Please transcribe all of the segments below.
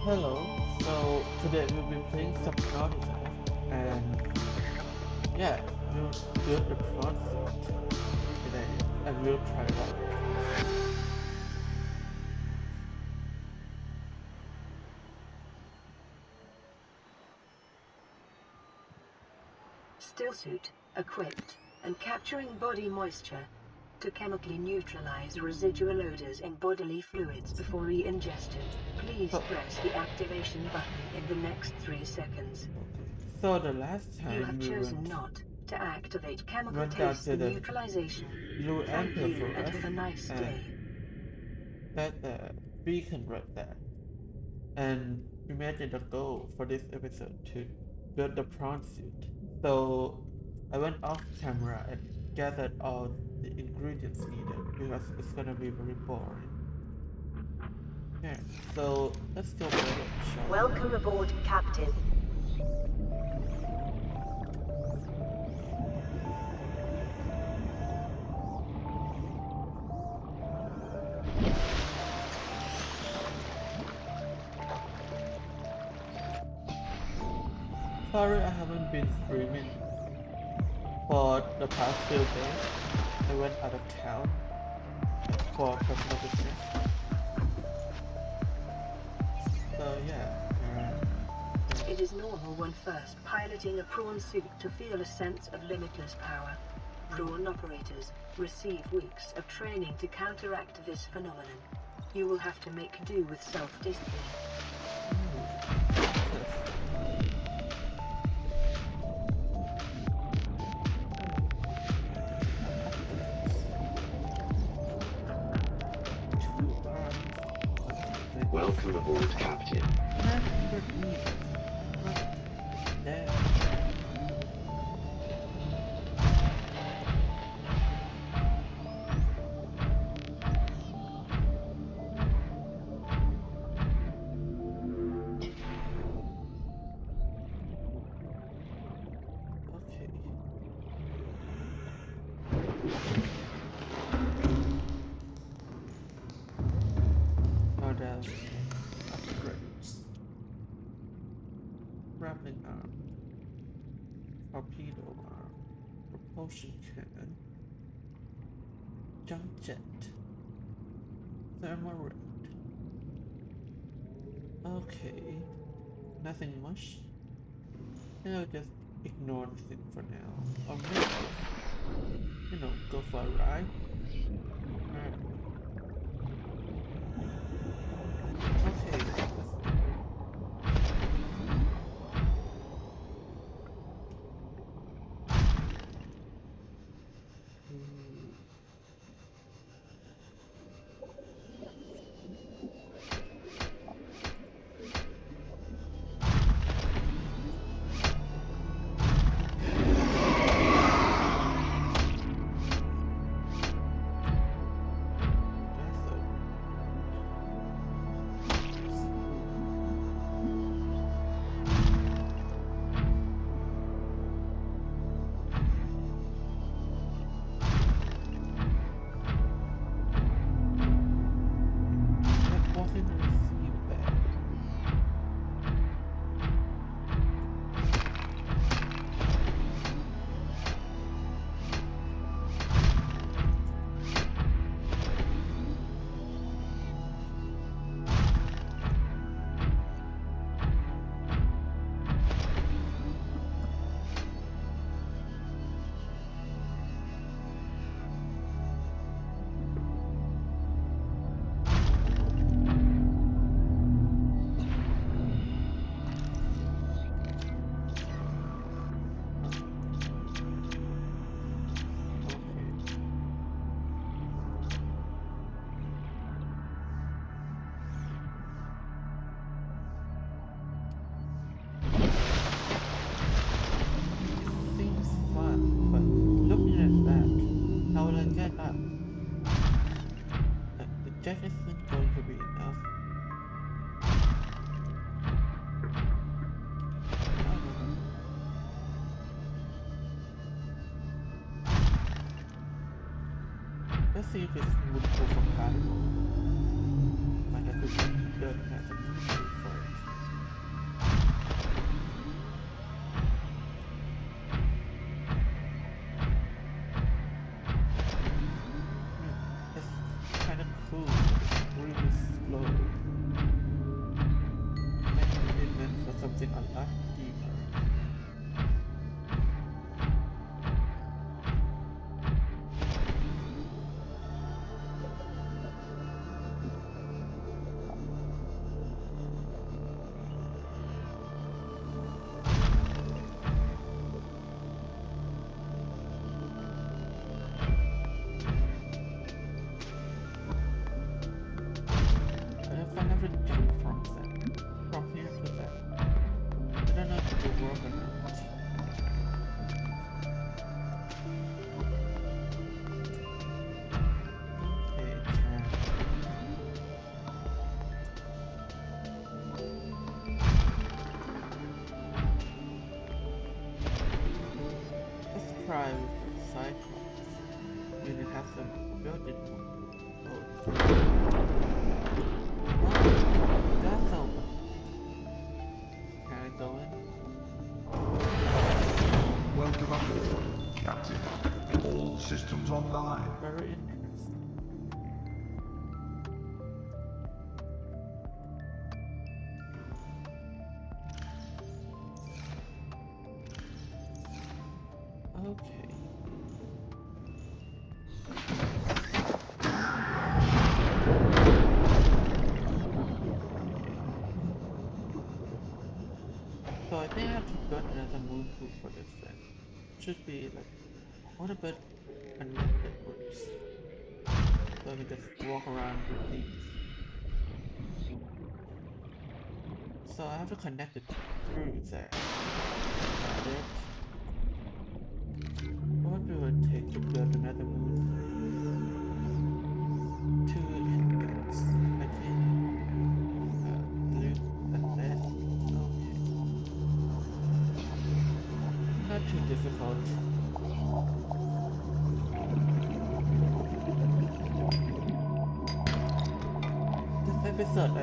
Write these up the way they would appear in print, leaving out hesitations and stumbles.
Hello, so today we'll be playing Subnautica, and yeah, we'll build the prawn suit today, and we'll try it out. Stillsuit equipped and capturing body moisture to chemically neutralize residual odors in bodily fluids before re-ingestion. Please So, press the activation button in the next 3 seconds. so the last You time have we chosen not to activate chemical went down taste to the neutralization. blue Thank amber you and forest, have a nice and day. that's a beacon right there. And we made it a goal for this episode to build the prawn suit. So I went off camera and gathered all the ingredients needed because it's gonna be very boring. Yeah, so let's go build it, shall we? Welcome aboard, Captain. Sorry I haven't been streaming for the past few days. I went out of town for personal business. So yeah, It is normal when first piloting a prawn suit to feel a sense of limitless power. Prawn operators receive weeks of training to counteract this phenomenon. You will have to make do with self-discipline. Welcome aboard, Captain. 900 meters. Right there. Okay. Model upgrades. Grappling arm. Torpedo arm. Propulsion cannon. Jump jet. Thermal red. Okay. Nothing much. I'll just ignore this thing for now. Or maybe go for a ride. Alright. Okay, let's go. Ooh. Vessel. That wasn't received back. Okay. It seems fun, but looking at that, how will I get up? The jet isn't going to be enough. No, no, no. Let's see if it's movable for cargo. Might have to learn how to do first. using a lot deeper. I never jumped from here to there. I don't know if it will work or not. Okay, let's try with the Cyclops. I mean, it has a built-in one. Oh, that's open. Can I go in? Welcome aboard, Captain. All systems online. Very interesting. Okay. So I think I have to build another moon pool for this then. Should be like what about connected routes? So I can just walk around with these. So I have to connect it through there. Got it. What will it take to build another moon pool? 2 ingots. I think blue and lead. Okay. Not too difficult. This episode I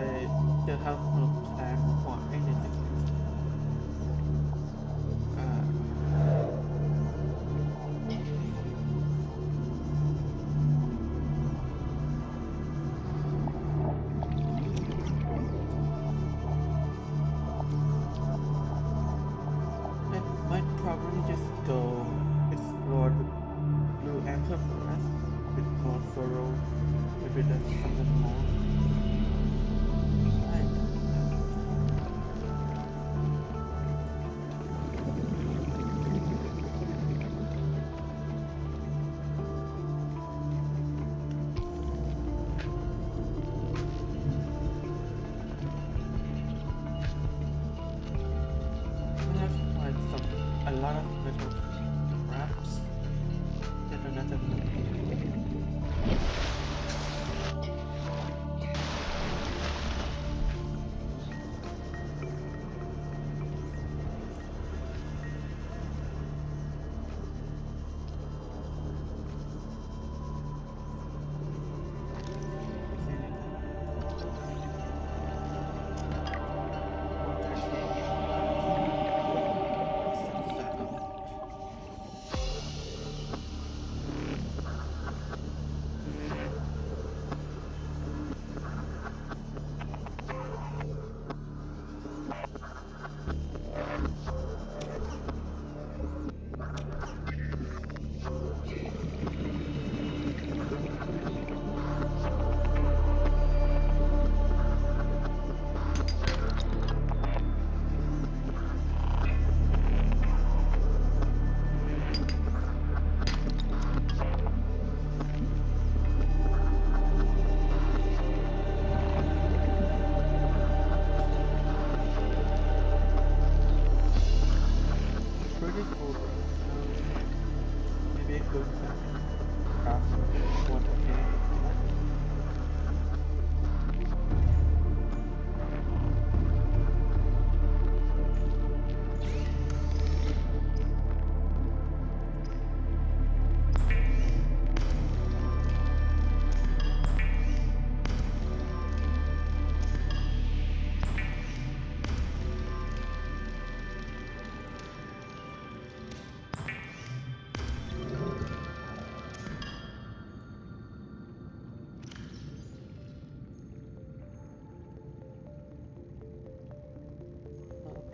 still have no plan for anything. I might probably just go explore the blue anchor forest with more thorough. Maybe there's something more. I don't know. I have to find a lot of metal scraps. Get another moon.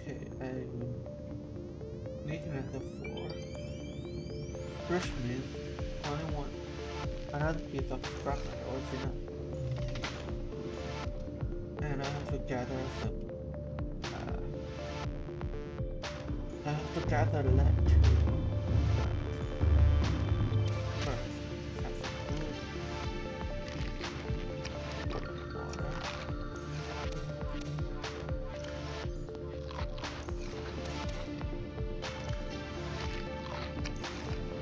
Okay, I'm leaking at the 4, which means only one another piece of fragment or enough, and I have to gather some. Uh, I have to gather lead too. But first, have some food, water.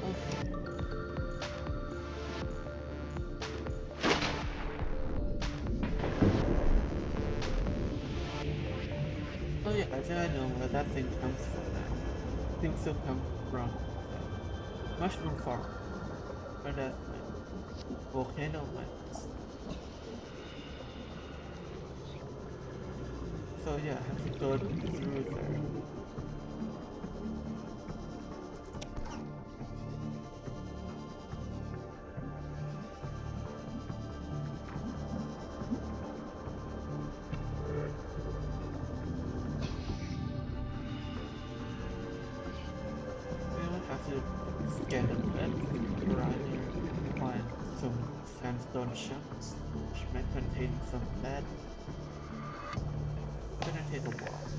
Okay. Oh yeah, I think I know where that thing comes from then. Seems to come from the mushroom farm. But that's my volcano went. So yeah, I have to go through there. We will have to scan the cliffs around here to find some sandstone chunks, which may contain some lead. Gonna take a walk.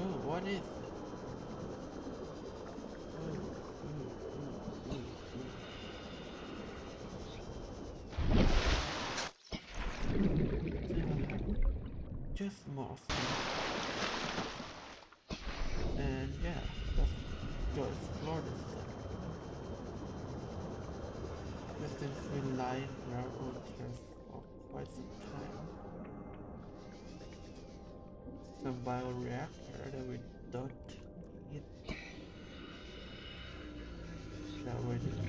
Oh, what is it? Just more stuff. And yeah, let's go explore this thing. Since we lying here on Earth for quite some time. Some bioreactor that we don't need. That we just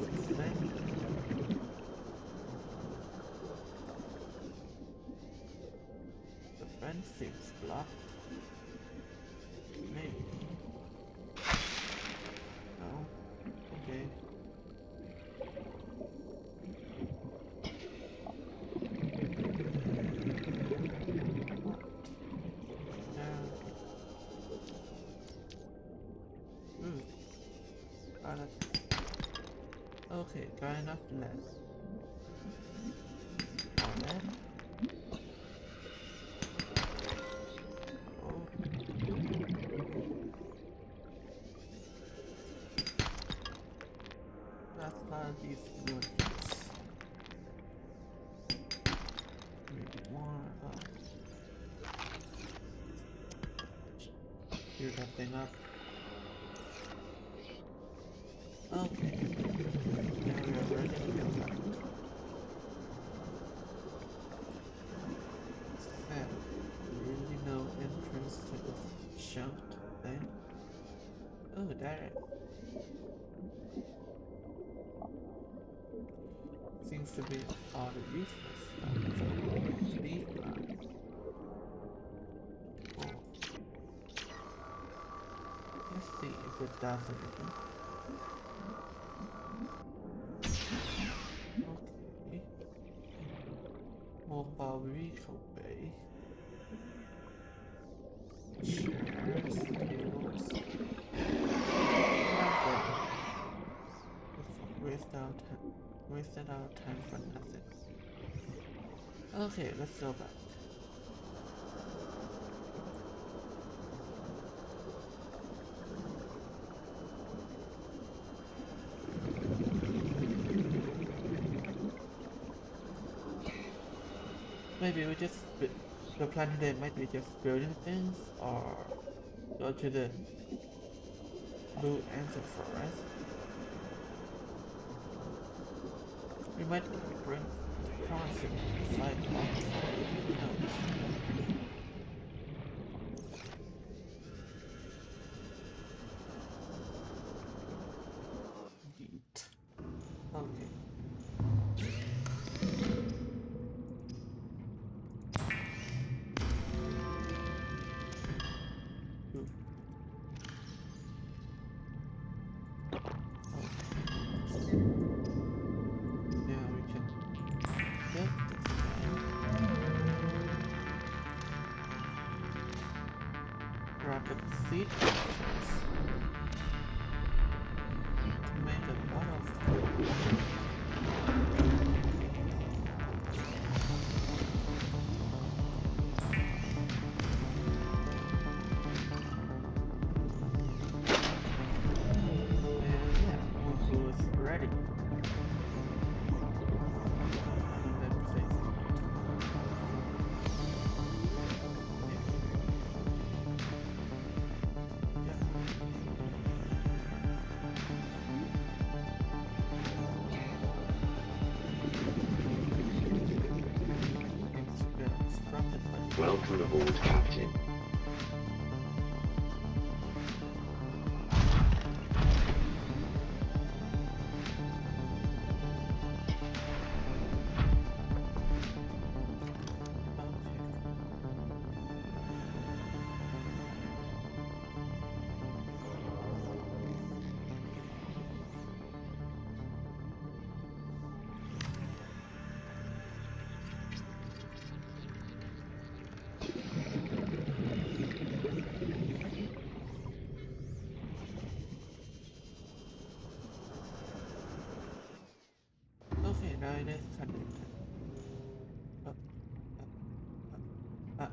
extend. The fence seems blocked. Maybe. No. Okay. What? Now. Ooh. Got it. Okay, got enough lead. More lead. Oh. That's not these villages. Maybe more. Here's that thing up. Okay. Now we are ready to get back. Sadly, really no entrance to this chunked thing. Oh, there. Seems to be all the useless stuff. So, bee flies. Oh, let's see if it does anything. Okay. Mobile vehicle bay. Chairs, tables. Nothing. It's wasted our time for nothing. Okay, let's go back. Maybe we just the plan today might be just building things or go to the blue ancient forest. We might bring the prawn suit and fight along the forest. Who knows? Yeet. Okay. Ooh. Okay. Now we can build this thing. Grab the seed first to make a lot of food. And yeah, Moonboo is ready. Then place it. Yeah. Things get obstructed by the Welcome aboard, Captain. Okay, now it is connected. Uh, uh, uh.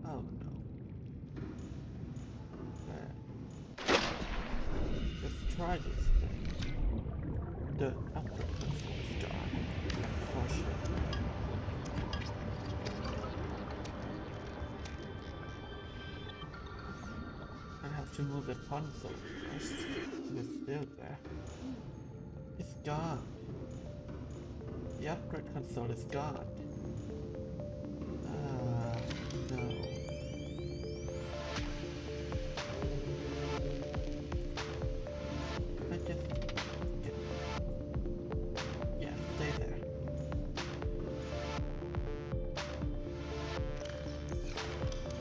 Oh no. Let's try this thing. The upgrade console is gone, unfortunately. I have to move the console first. It's still there. It's gone. The upgrade console is gone. No. I just get... Yeah, stay there.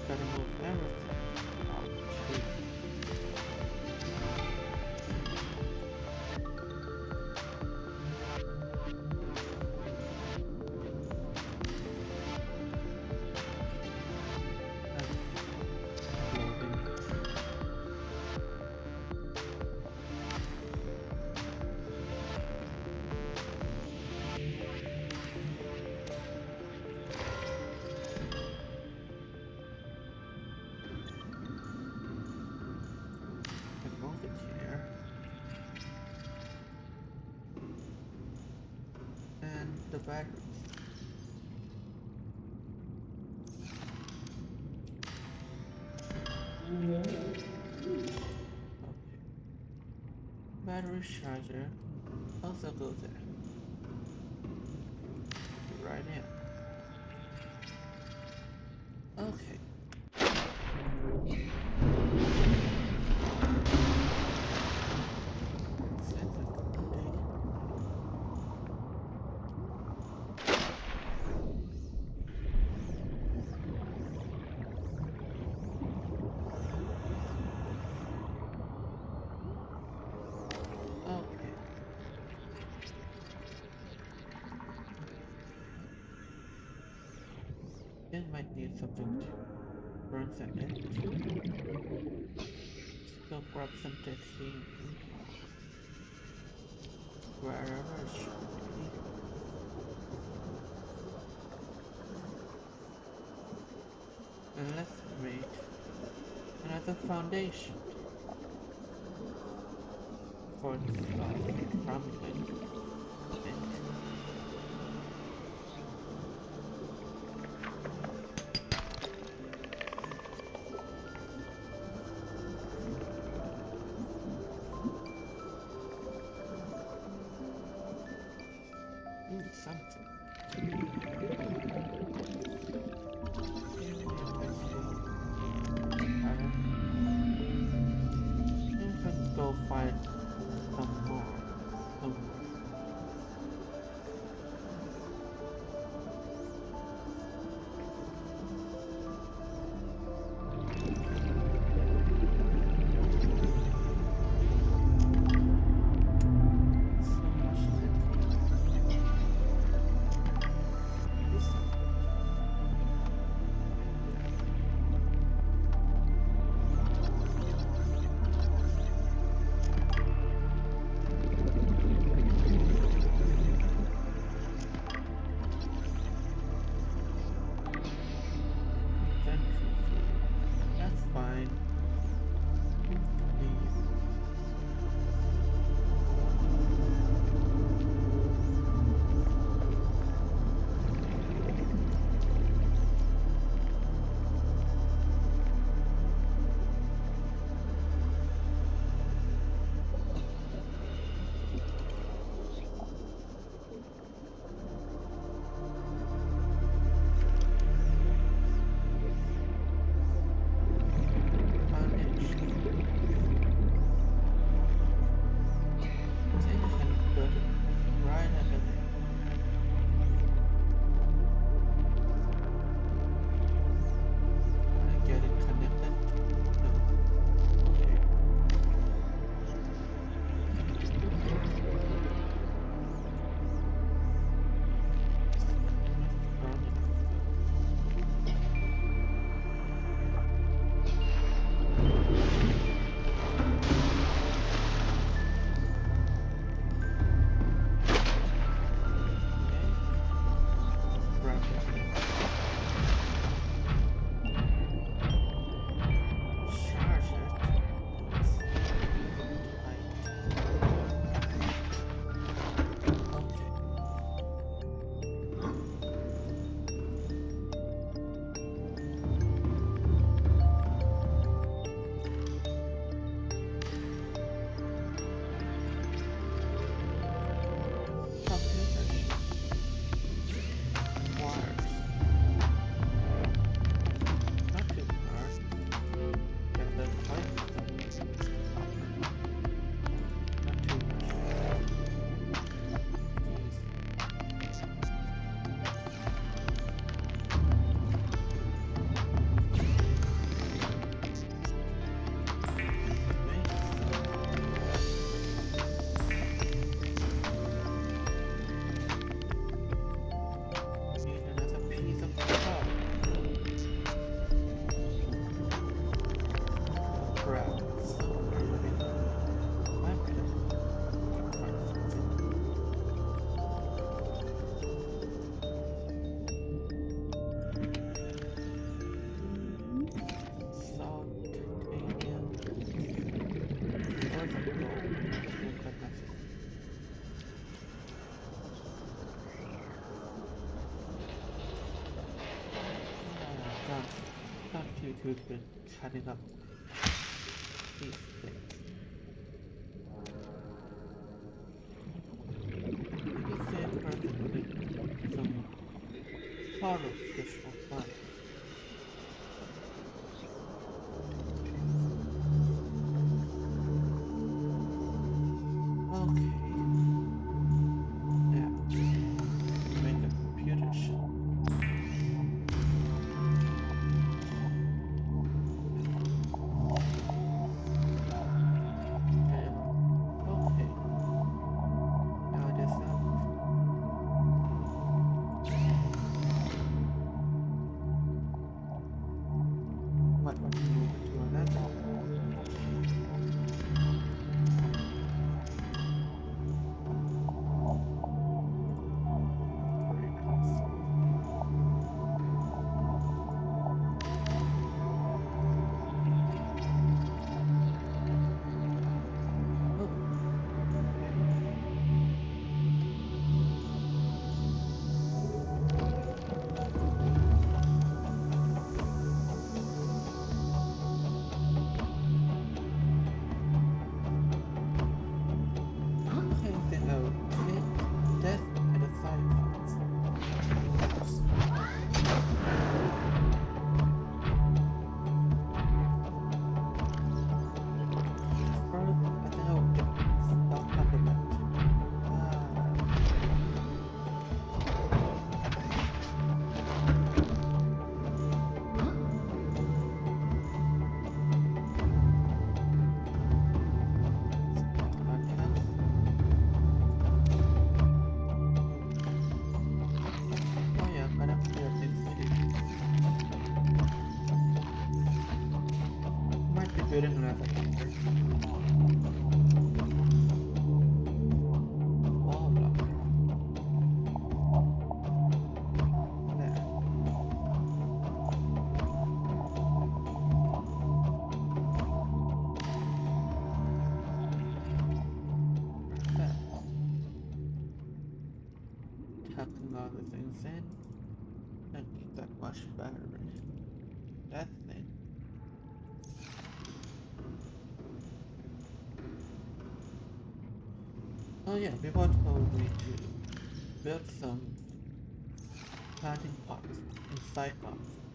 Gotta move everything out too. That's loading. Can move it here. And the batteries. Okay. Battery charger also go there. Right in. Okay. Since it's ready. Okay. It might need something to burn some energy. So grab some titanium. Wherever it should be. And let's make another foundation for farming, I think. Let's go find some more somewhere. So much lithium. This side. Inventory full. That's fine. Leave. Manage. I think I can build it right under there. Can I get it connected? No. Okay. Strong enough though. Okay. Grab that thing. Charge it. It's tight. Okay. Computer chip. Wires. Not too hard. Gather quite some copper. Not too much. Keys. Make some. Need another piece of copper. Grab somewhere within my place. Find something. Salt, titanium, further gold. We've got nothing. Don't, don't feel too good cutting up these things. Maybe same person wanted some coral just for fun. Okay, now make a computer chip. And okay, now it is out. Don't need that much battery. That thing. Oh yeah, people told me to build some planting pots inside boxes.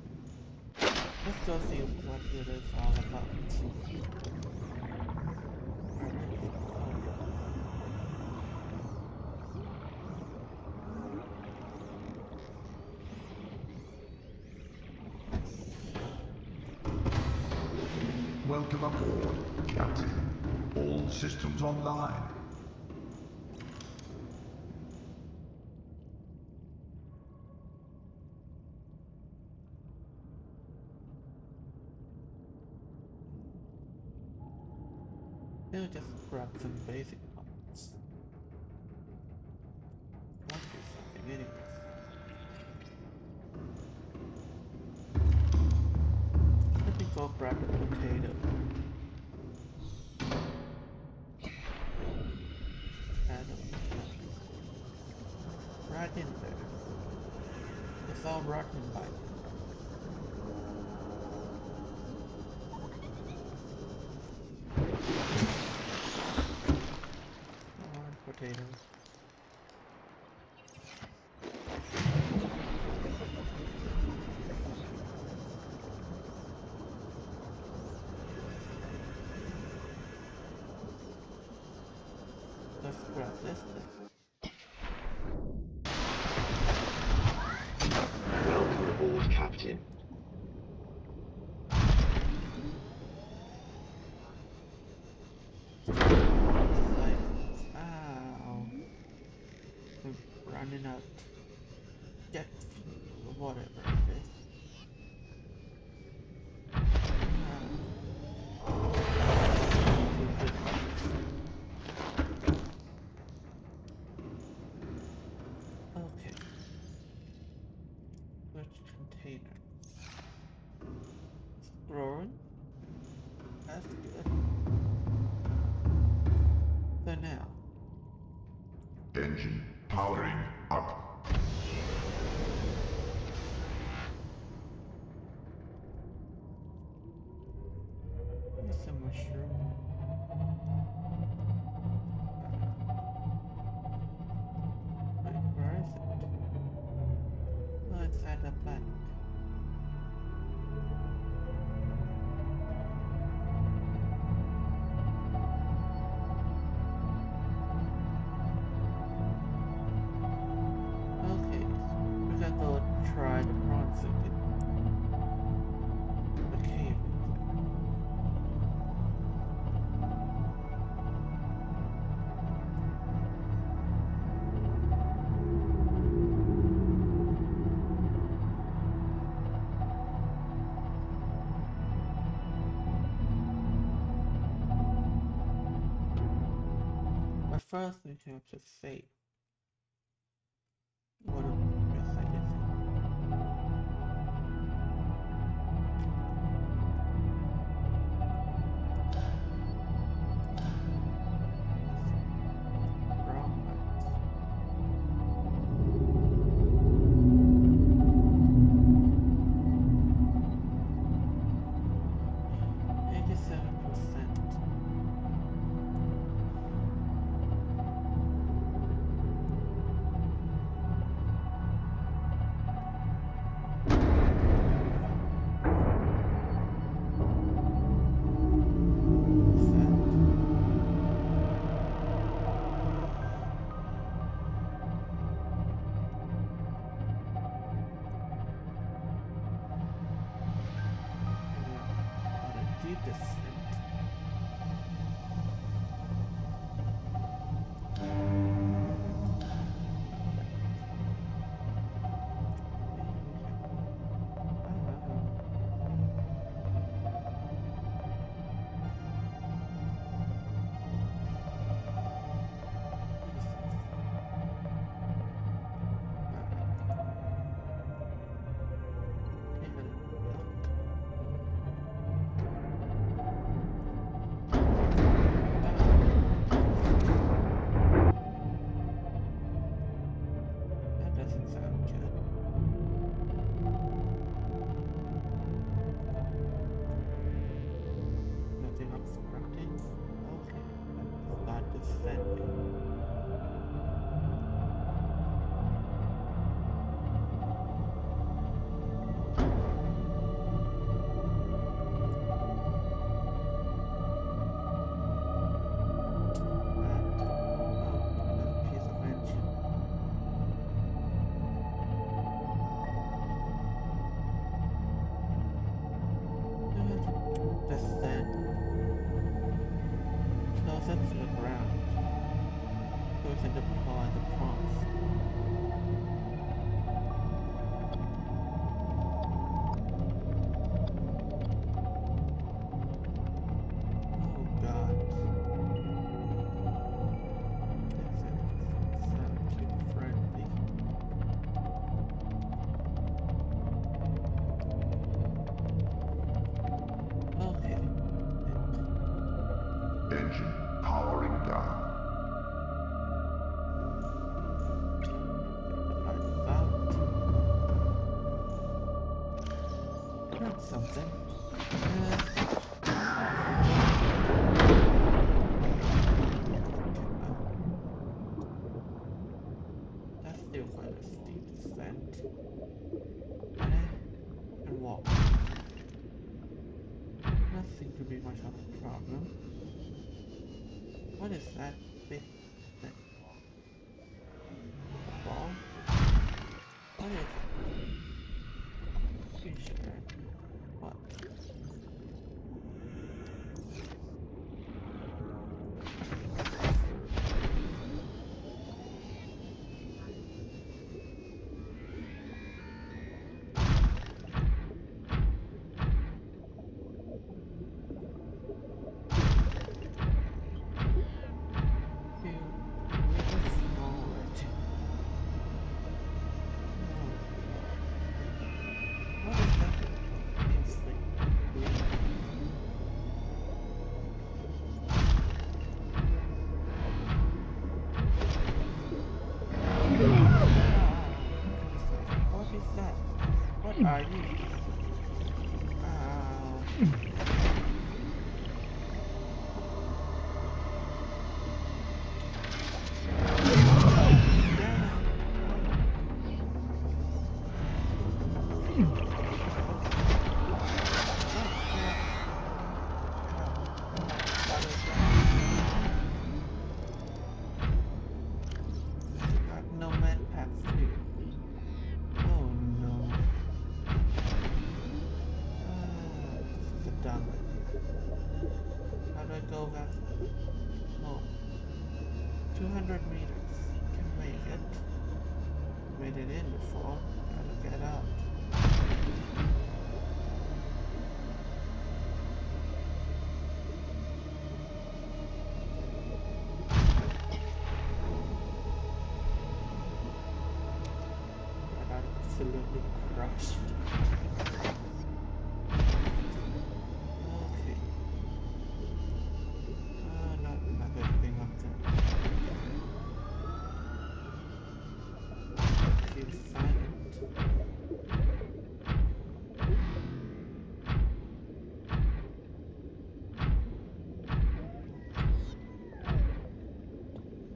Let's go see what it is all about. Where is it? Oh yeah. Welcome aboard, Captain. All systems online. I'll just grab some basic parts. Must be something anyways. Let me go grab the potato. Add them right in there. It's all rotten by now. Come on, potato. Let's grab this thing. Welcome aboard, Captain. Like, ow. I'm running out jet fuel or whatever it is. Too big box. Okay. Which container? It's growing? That's good. So now, Engine powering up. it's a mushroom. Wait, where is it? Oh, inside the planet. Okay, we gotta go try the prawn suit in the cave inside. But first, we have to save. What a mess I just had. Wrong buttons. 87%. What's that? On a deep descent. That. Maybe we can. What is this? Take a look. can deploy the prawns. Oh god. This sound too friendly. Okay. Engine powering down. Lights out. Heard something. That's still quite a steep descent. And I can walk. Not seem to be much of a problem. What is that big thing? A ball? What is it? Creature. What? Feel really small right now. What is that? It's like green. What is that? What are you? No med packs too. Oh no. This is a dumb idea. How do I go back home? 200 meters. Can make it. Made it in before. Gotta get out. Got absolutely crushed. Okay. Not another thing up there. Feels silent.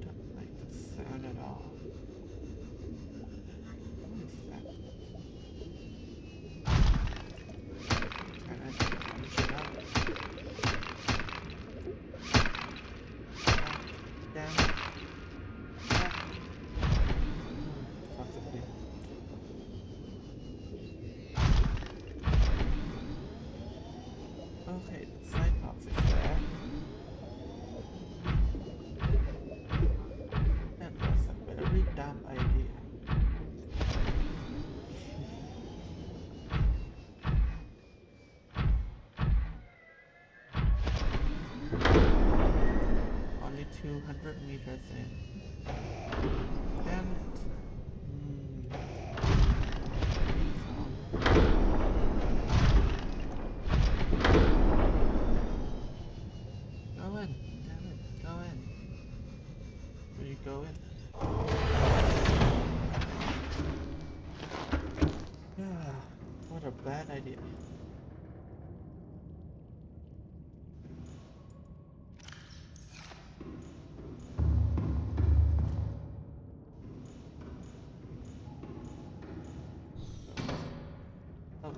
Don't like the sound at all. What is that? Can I get out? Damn it. Possibly. Okay, the Cyclops is there. That was a very dumb idea. Only 200 meters in. Damn it. Be calm. Go in. Damn it. Go in. Will you go in? What a bad idea. Oh.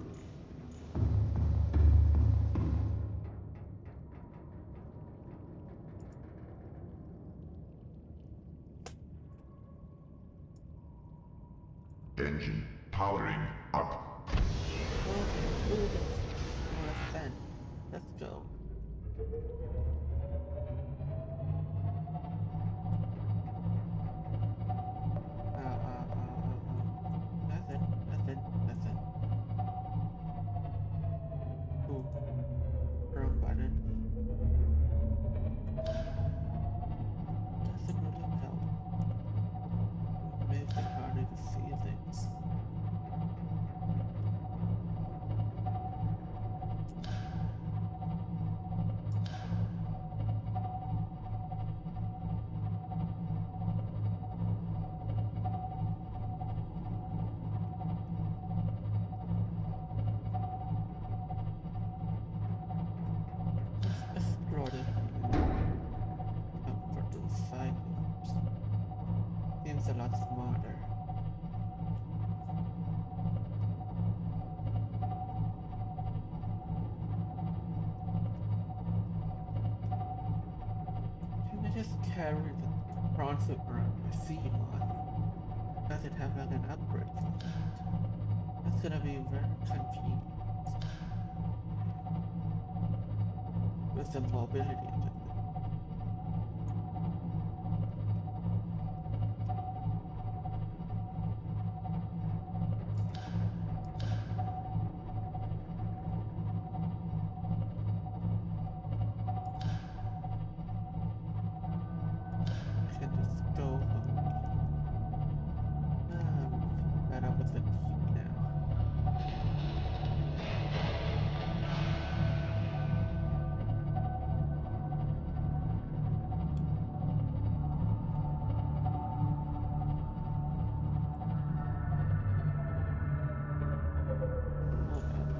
Engine powering up. Okay, ooh, more ascent. Let's go. carry the prawn suit around my sea moth. Does it have like an upgrade for that? That's gonna be very convenient with the mobility of the thing. I can just go home. Fed up with the team now. Oh no.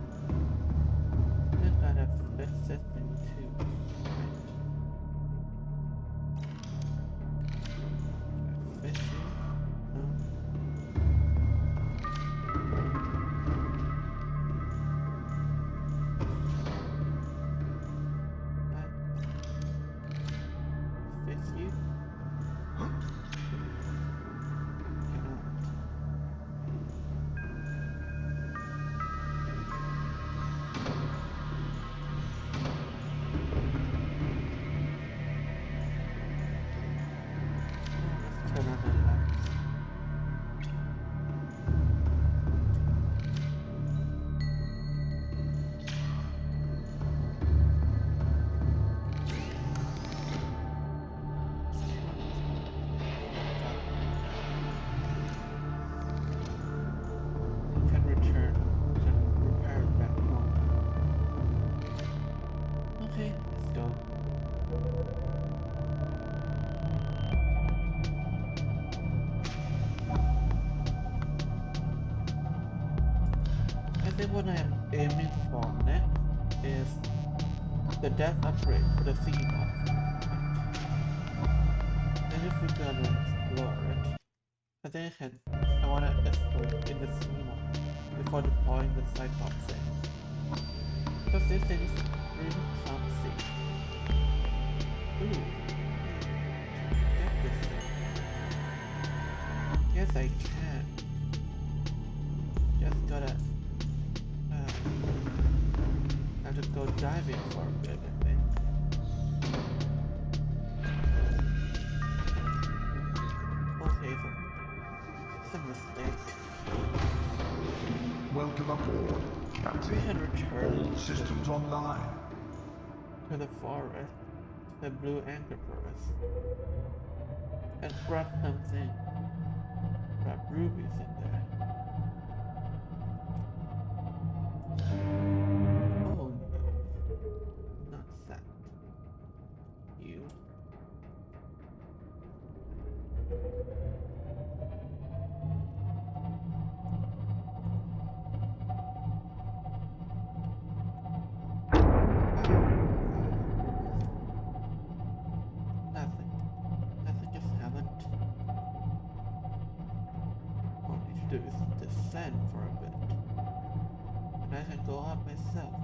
I gotta fix this thing too. Right. Fix it. No. What? Fix you? Cannot. Let's turn on the lights. We can return and repair it back home. Okay, let's go. I think what I am aiming for next is the death upgrade for the sea moth. Then if we're gonna explore it, I think I wanna explore it in the sea moth before deploying the Cyclops thing. Because this thing is really clumsy. Ooh, get this thing. Yes, I can. Just gotta have to go diving for a bit, I think. Okay, so it's a mistake. Welcome aboard, We Captain. can return All systems online. to the forest, the blue anchor forest, and grab something. Grab rubies in there. Oh no, not that. You. Nothing. Nothing just happened. All I need to do is descend for a bit. And I can go up myself.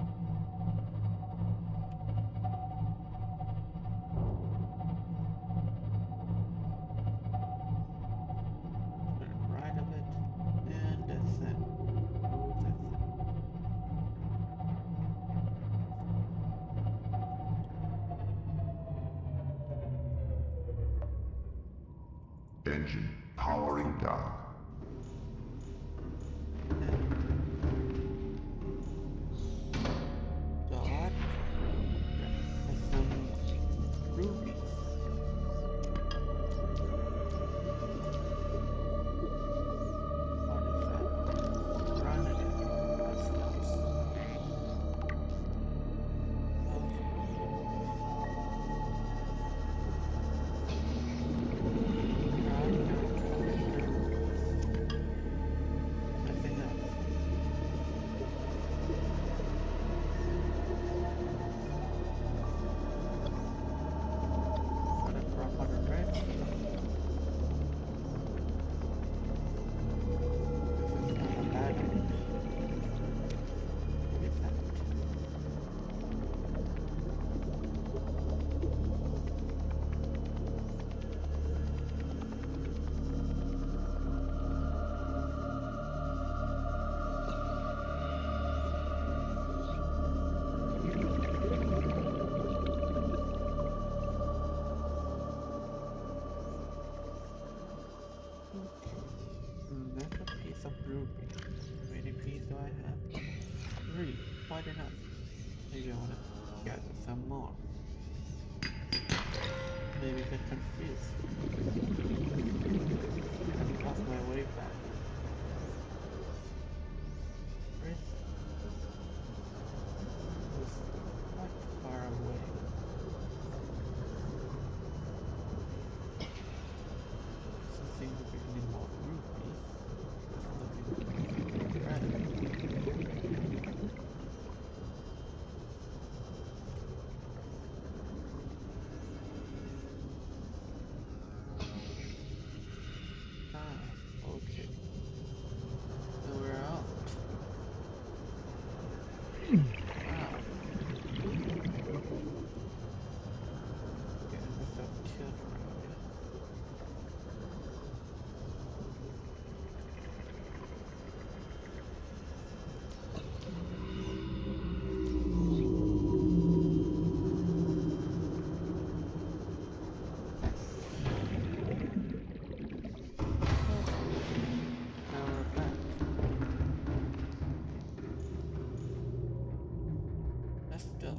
Turn right a bit. And descend. Oh, that's it. Engine powering down. Dot. Get some rubies. Artifact. Run again. Let's go. Run. quite enough. Maybe I wanna gather some more. Maybe get confused and lost my way back. Where is it? It was quite far away. Doesn't seem to be any more rupees. There's nothing red. Ah, okay. So we're out. Wow. Getting myself killed around here. Okay. Now we're back. Let's go.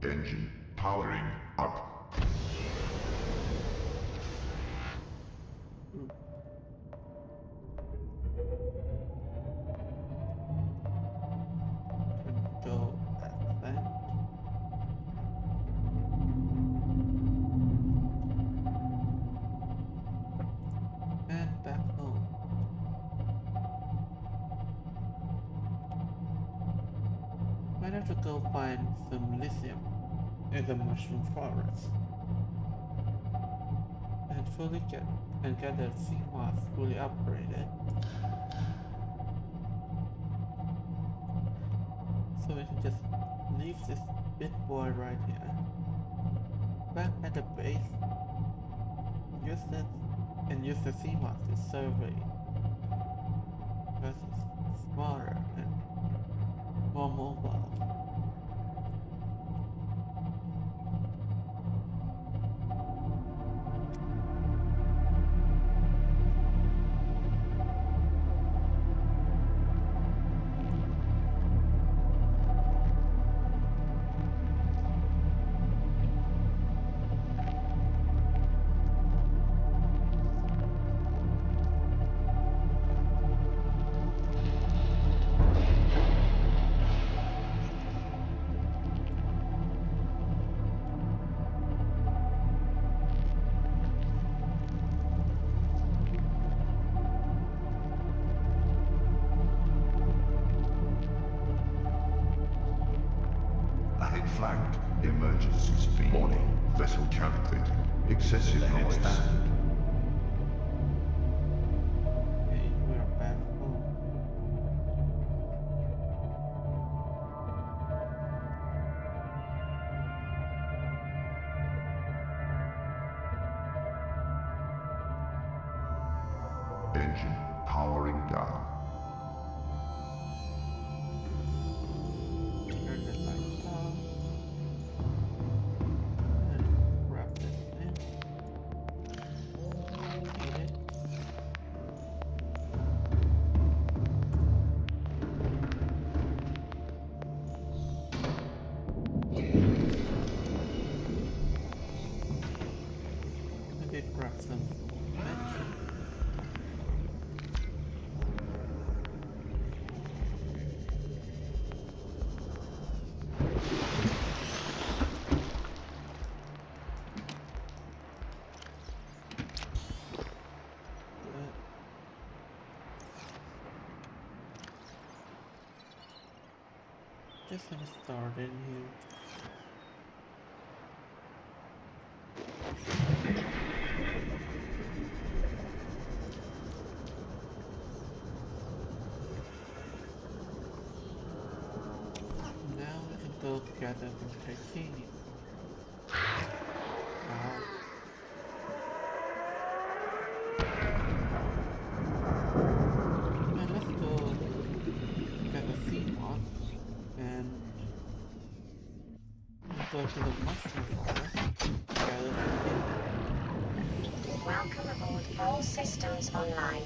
Engine powering up. Ooh. Can go ascend. And back home. Might have to go find some lithium in the mushroom forest and get the sea moss fully upgraded so we can just leave this big boy right here. Back at the base, use it and use the sea moss to survey because it's smaller and more mobile. Ahead flagged. Emergency speed. Warning. Vessel counterfeiting. Excessive noise. Okay, we're back home. Engine powering down. Turn the lights off and grab this in. Eat it. Maybe grab some medkit. Good. Just gonna start in here. Now we can go gather some titanium. Wow. And let's go get a sea moth and go to the mushroom forest to gather some lithium. Welcome aboard. All systems online.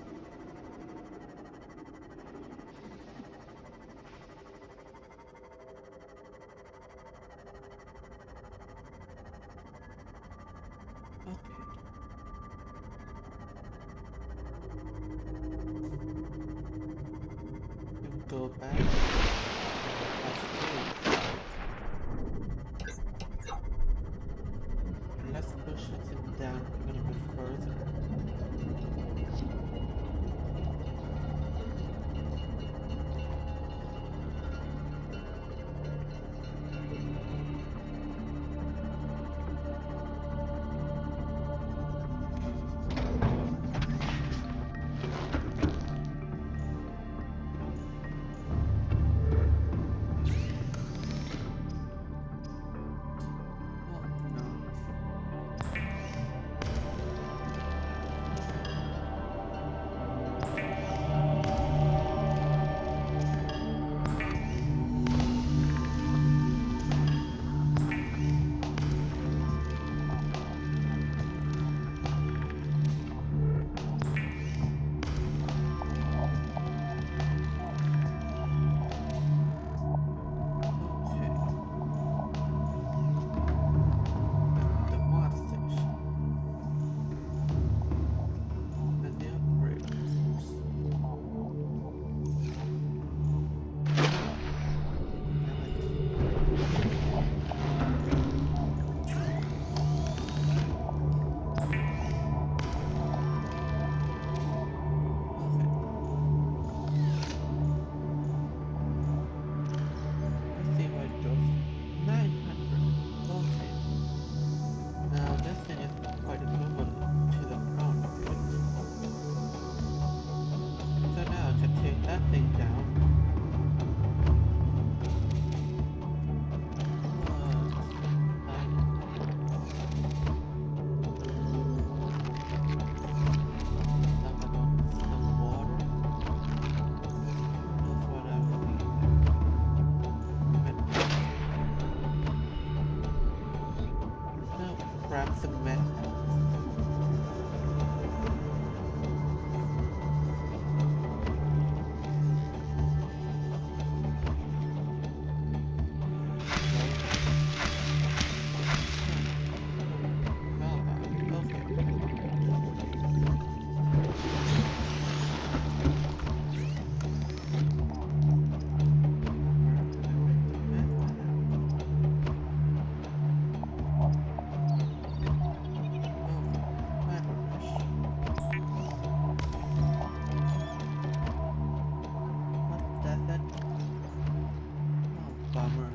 grab some med packs. Okay. Where can I get some med packs? Okay, battle rush. What does that mean? Oh, bummer.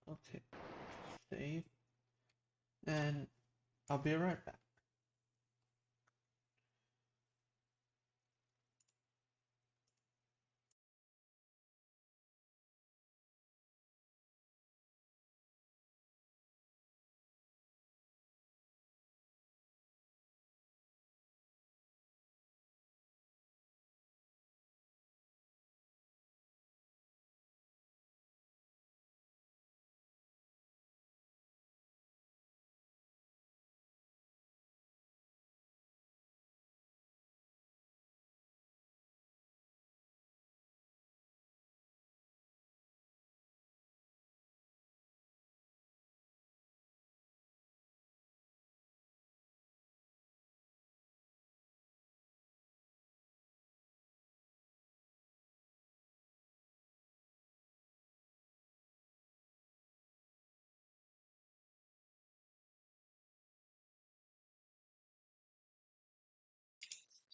Okay, save, and I'll be right back.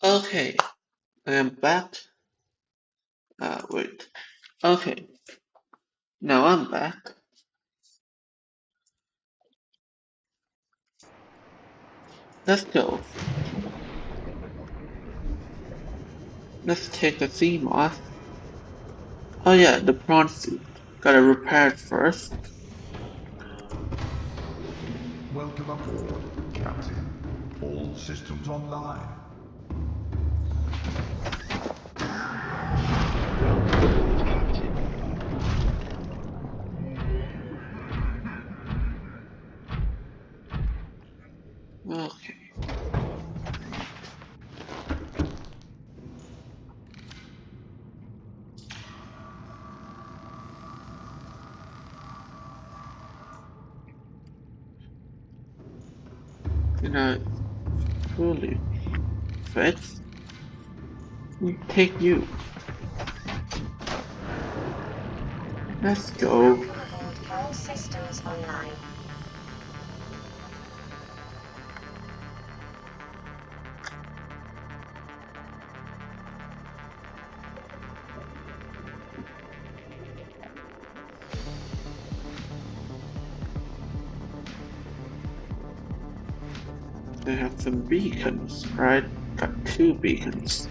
Okay, I am back. Wait. Okay, now I'm back. Let's go. Let's take the theme off. Oh yeah, the prawn suit. Gotta repair it first. Welcome aboard, Captain. All systems online. Welcome aboard, Captain. Okay. Can I fully fix? Take you. Let's go. Welcome aboard. All systems online. They have some beacons, right? Got 2 beacons.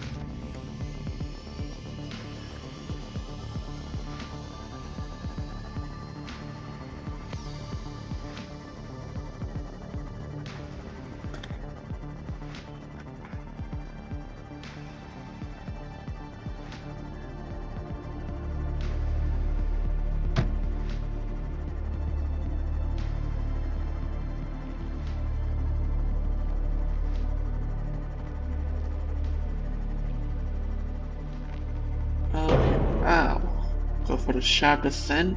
Okay, ow. Go for the sharp descent.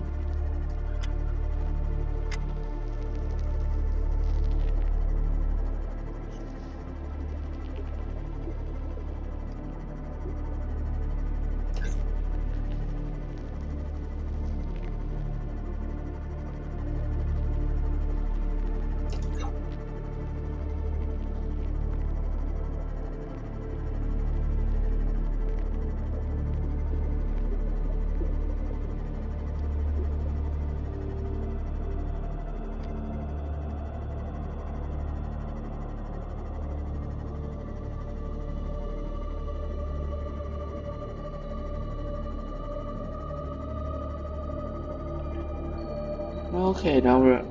Okay, now we're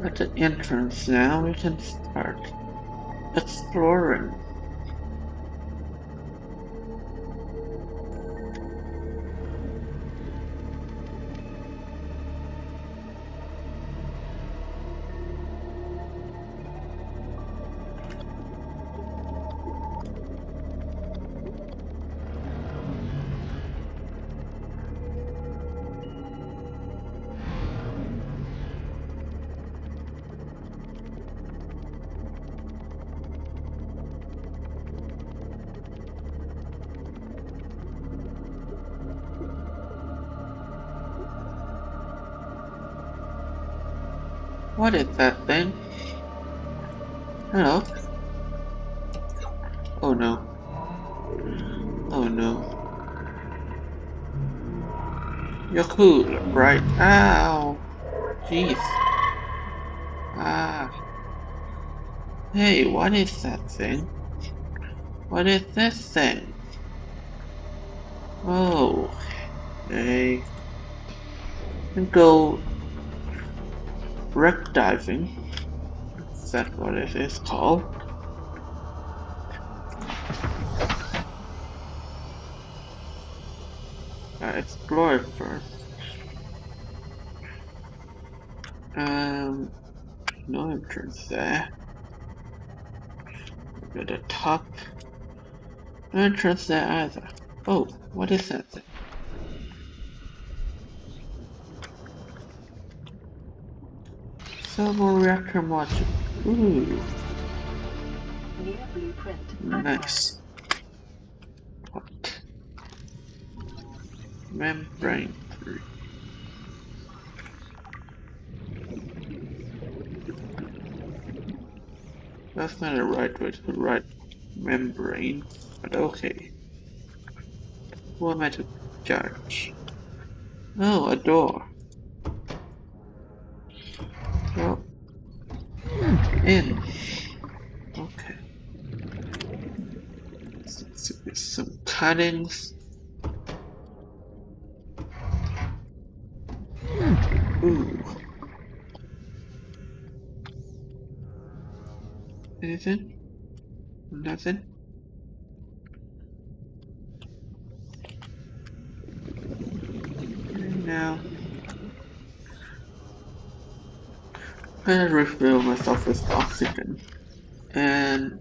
at the entrance now. We can start exploring. What is that thing? Hello? Oh no. Oh no. You're cool, right? Ow! Jeez. Ah. Hey, what is that thing? What is this thing? Oh. Hey. Can go wreck diving. Is that what it is called? Explore it first. No entrance there. At the top. No entrance there either. Oh, what is that thing? Servo reactor module. Ooh, New blueprint acquired. nice. What? Membrane 3. That's not the right way to write membrane, but okay. Who am I to judge? Oh, a door. Well, in. Okay. Some cuttings. Ooh. Anything? Nothing? Now, I'm gonna refill myself with oxygen. And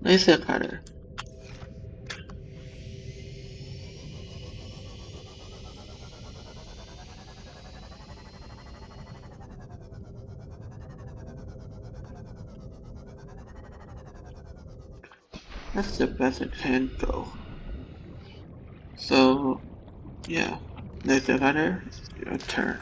laser cutter. That's the best it can go. So, yeah. Laser cutter, it's your turn.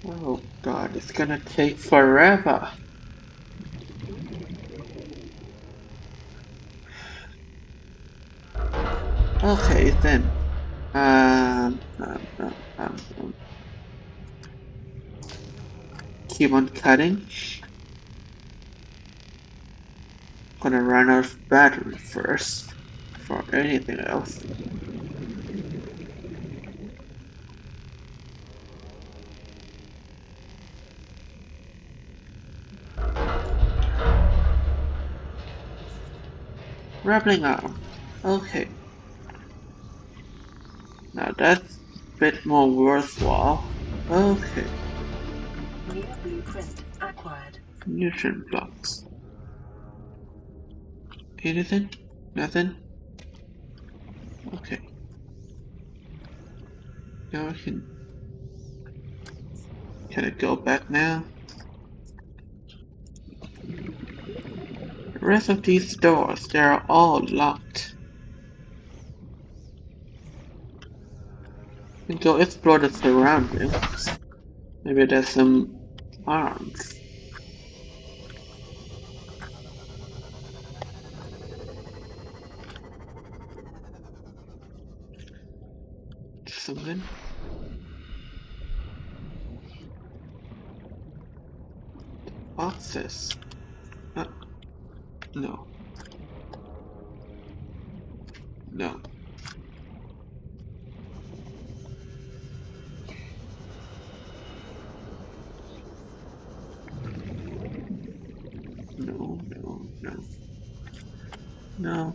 Oh god, it's gonna take forever. Okay, then. Um, um, um, um, Keep on cutting. Gonna run out of battery first. For anything else. Rappling arm. Okay. Now that's a bit more worthwhile. Okay. New blueprint acquired. Nutrient blocks. Anything? Nothing? Okay. Now I can I go back now? The rest of these doors, they are all locked. We can go explore the surroundings. Maybe there's some arms. Something? Boxes. No. No. No, no, no. No.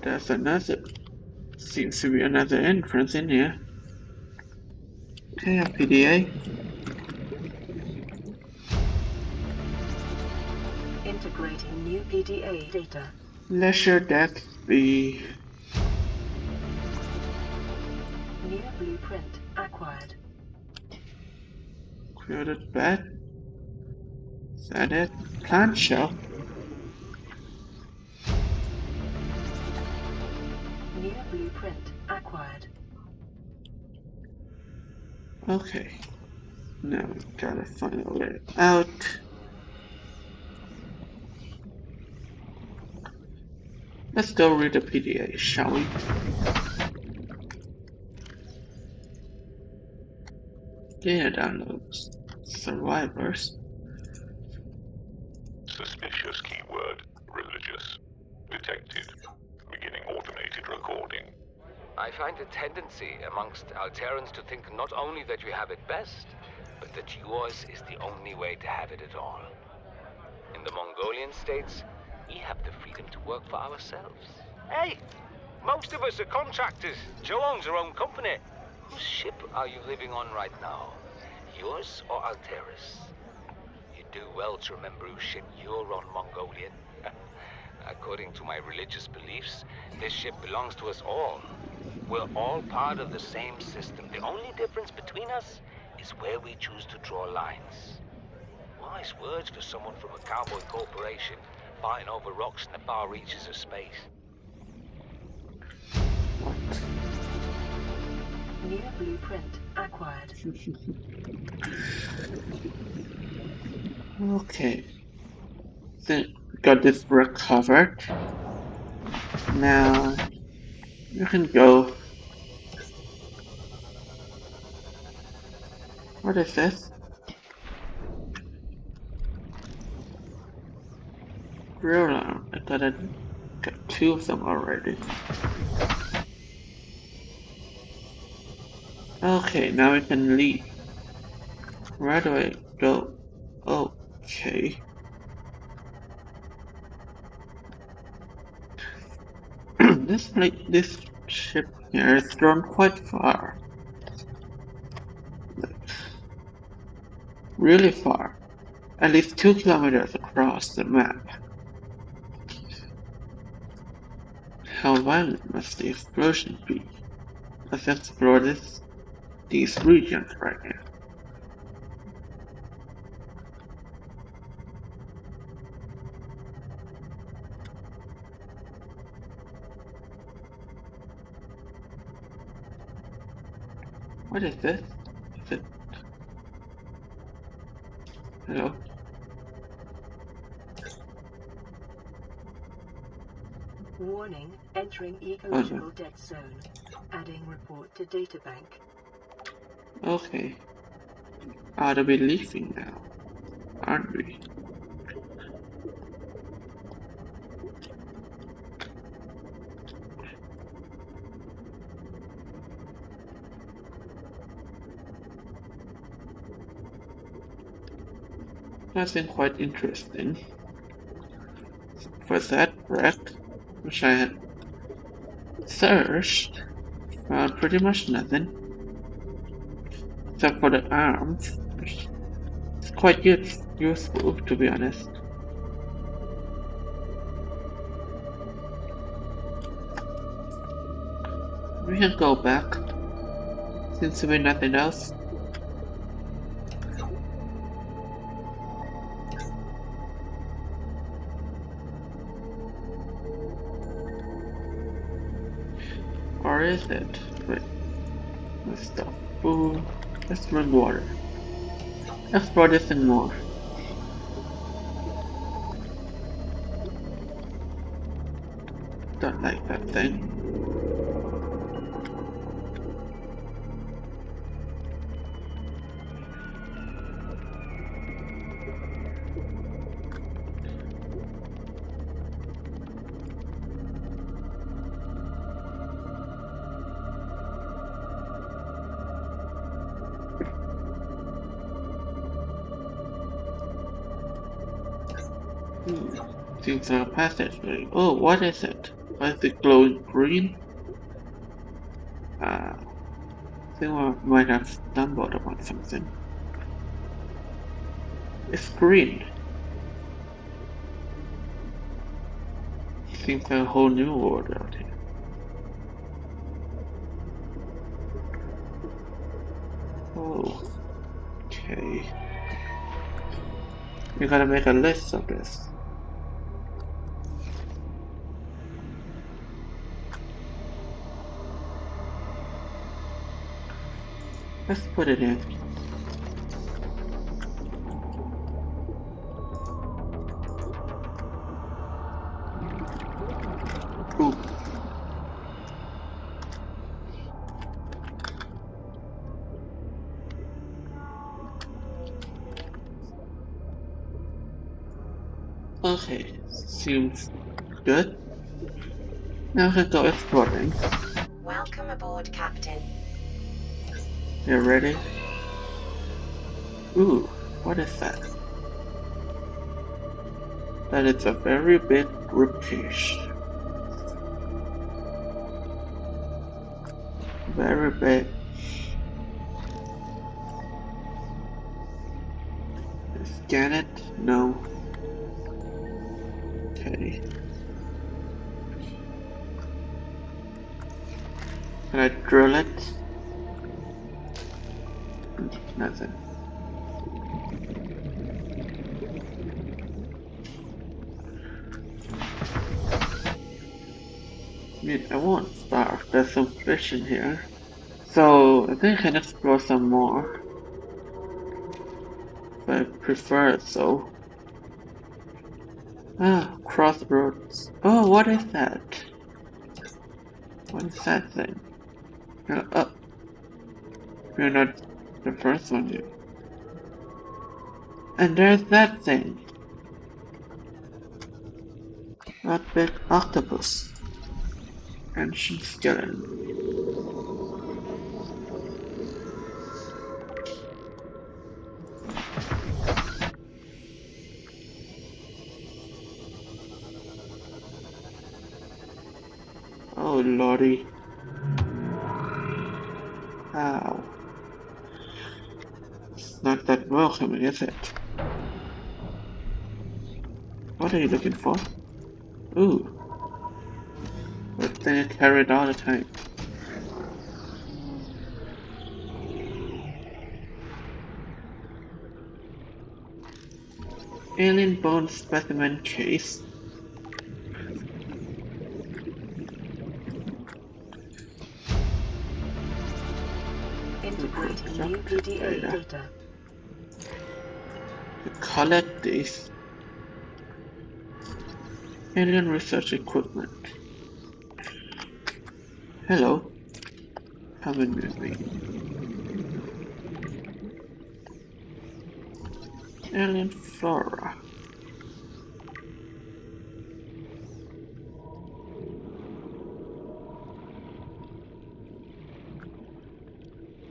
There's another. Seems to be another entrance in here. Okay, a PDA. Integrating new PDA data. Leisure deck B. New blueprint acquired. Build bed. Is that it? Plant shell. New blueprint acquired. Okay. Now we gotta find a way out. Let's go read the PDA, shall we? Data downloads. Survivors. Suspicious keyword. Religious. Detected. Beginning automated recording. I find a tendency amongst Alterans to think not only that you have it best, but that yours is the only way to have it at all. In the Mongolian states, we have the freedom to work for ourselves. Hey, most of us are contractors. Joe owns her own company. Whose ship are you living on right now? Yours or Altera's? You do well to remember whose ship you're on, Mongolian. According to my religious beliefs, this ship belongs to us all. We're all part of the same system. The only difference between us is where we choose to draw lines. Wise words for someone from a cowboy corporation fighting over rocks in the far reaches of space. What? New blueprint acquired. Okay. Then got this recovered. Now you can go. What is this? Grill alarm. I thought I got 2 of them already. Okay, now we can leave. Where do I go? Okay. This ship here is drawn quite far. Like, really far. At least 2 kilometers across the map. How violent must the explosion be? Let's explore these regions right here. What is this? Is it... Hello? Warning, entering Oh no. ecological dead zone. Adding report to databank. Okay. Ought to be leaving now, aren't we? Nothing quite interesting. For that wreck, which I had searched, found pretty much nothing. Except for the arms, which is quite useful, to be honest. We can go back. Seems to be nothing else. Or is it? Wait. Let's stop. Ooh, let's drink water. Explore this thing more. Don't like that thing. Seems like a passageway. Oh, what is it? Why is it glowing green? I think I might have stumbled upon something. It's green. Seems like a whole new world out here. Oh, Okay. We gotta make a list of this. Let's put it in. Ooh. Okay, seems good. Now we can go exploring. Welcome aboard, Captain. You ready? Ooh, what is that? That is a very big ribcage. Very big. Scan it? No. Okay. Can I drill it? Nothing. I mean, I won't starve. There's some fish in here. So, I think I can explore some more. But I prefer it so. Ah, crossroads. Oh, what is that? What is that thing? You're not the first one here. And there's that thing. That big octopus. Ancient skeleton. Oh lordy. Ow. It's not that welcoming, is it? What are you looking for? Ooh. That thing I carry it all the time. Alien bone specimen case. Integrating new PDA data. To collect these alien research equipment. Hello. Come in with me. Alien flora.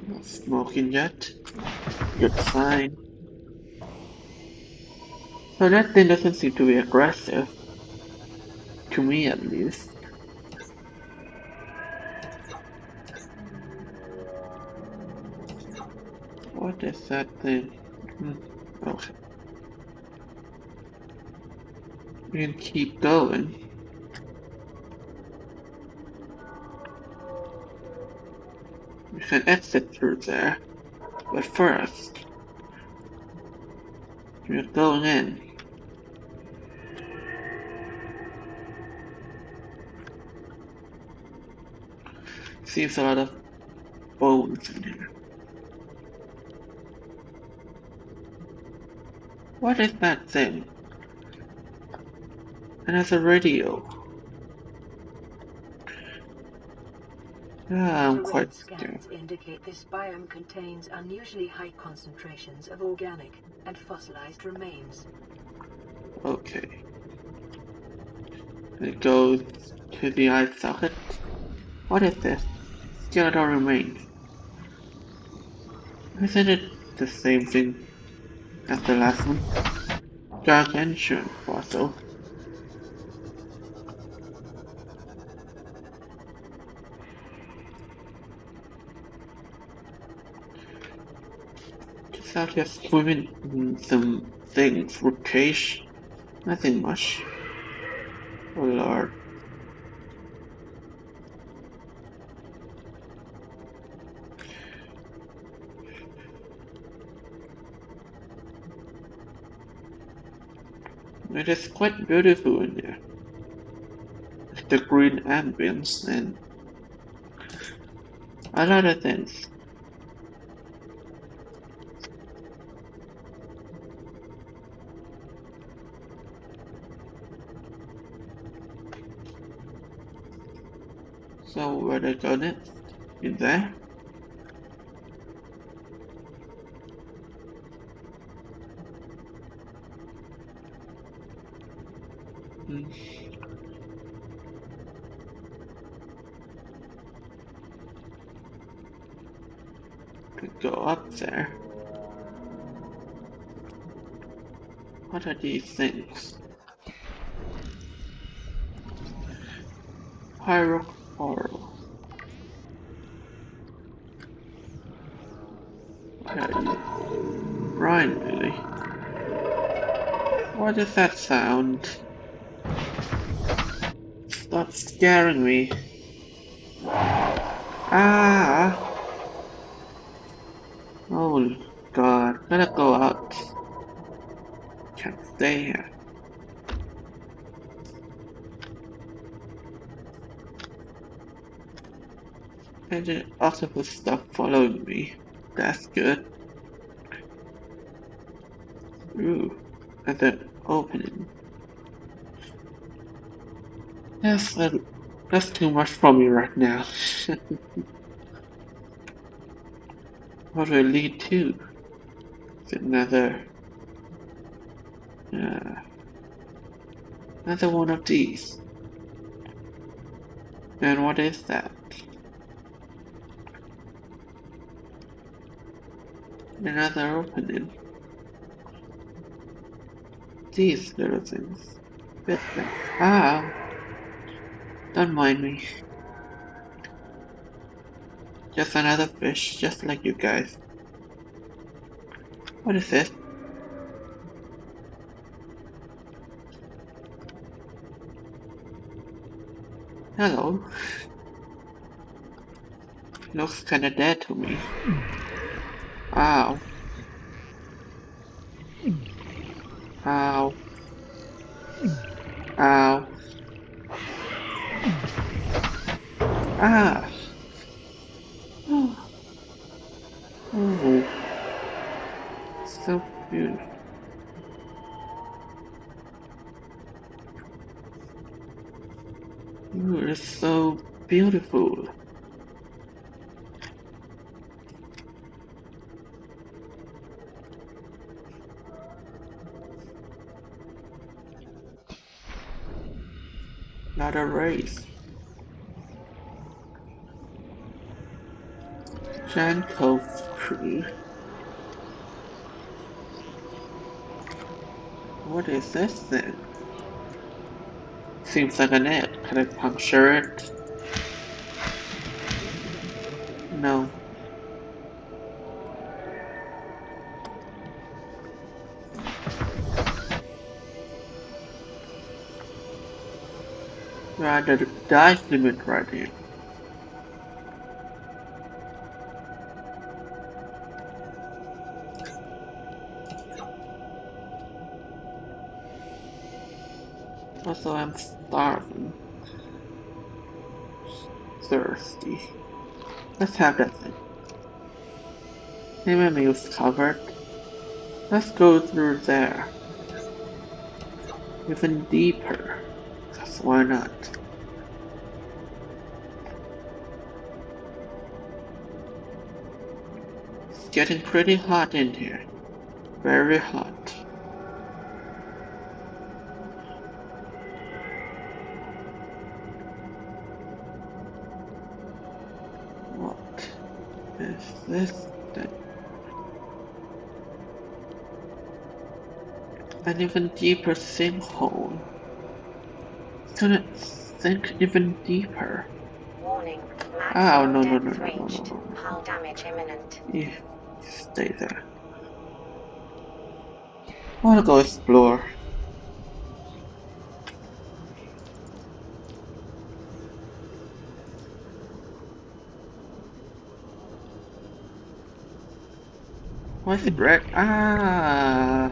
Not smoking yet. Good sign. So that thing doesn't seem to be aggressive. To me at least. What is that thing? Okay. We can keep going. We can exit through there. But first, we're going in. Seems a lot of bones in here. What is that thing? And there's a radio. Ah, I'm quite Infrared scared. scans indicate this biome contains unusually high concentrations of organic and fossilized remains. Okay. It goes to the eye socket. What is this? Skeletal remains. Isn't it the same thing as the last one? Gargantuan fossil. Just out here swimming in some things. Ribcage. Nothing much. Oh lord. It is quite beautiful in there. The green ambience and a lot of things. So where do I go next? In there? Hmm. Could go up there. What are these things? Pyrocoral. What are you? Brian, really? What is that sound? Stop scaring me. Ah! Oh god, gotta go out. Can't stay here. And the octopus stopped following me. That's good. Ooh, and an opening. That's, that's too much for me right now. What will it lead to? Is it another one of these? And what is that? Another opening. These little things. Bit things. Ah! Don't mind me. Just another fish, just like you guys. What is this? Hello. Looks kinda dead to me. Ow. Ow. Ow. Ah. Oh. Oh. So beautiful. Ooh, it's so beautiful. Not a race. Giant Cove Crew. What is this thing? Seems like a net. Can I puncture it? No. Rather the dive limit right here. Also, I'm starving. Thirsty. Let's have that thing. Hey, my meal's covered. Let's go through there. Even deeper. Cause why not? It's getting pretty hot in here. Very hot. What is this thing? An even deeper sinkhole. It's gonna sink even deeper. Warning. Oh, Maximum no, no, no, depth no, no, no, reached. no. Hull damage imminent. Yeah, stay there. I wanna go explore. Why is it red? Ah!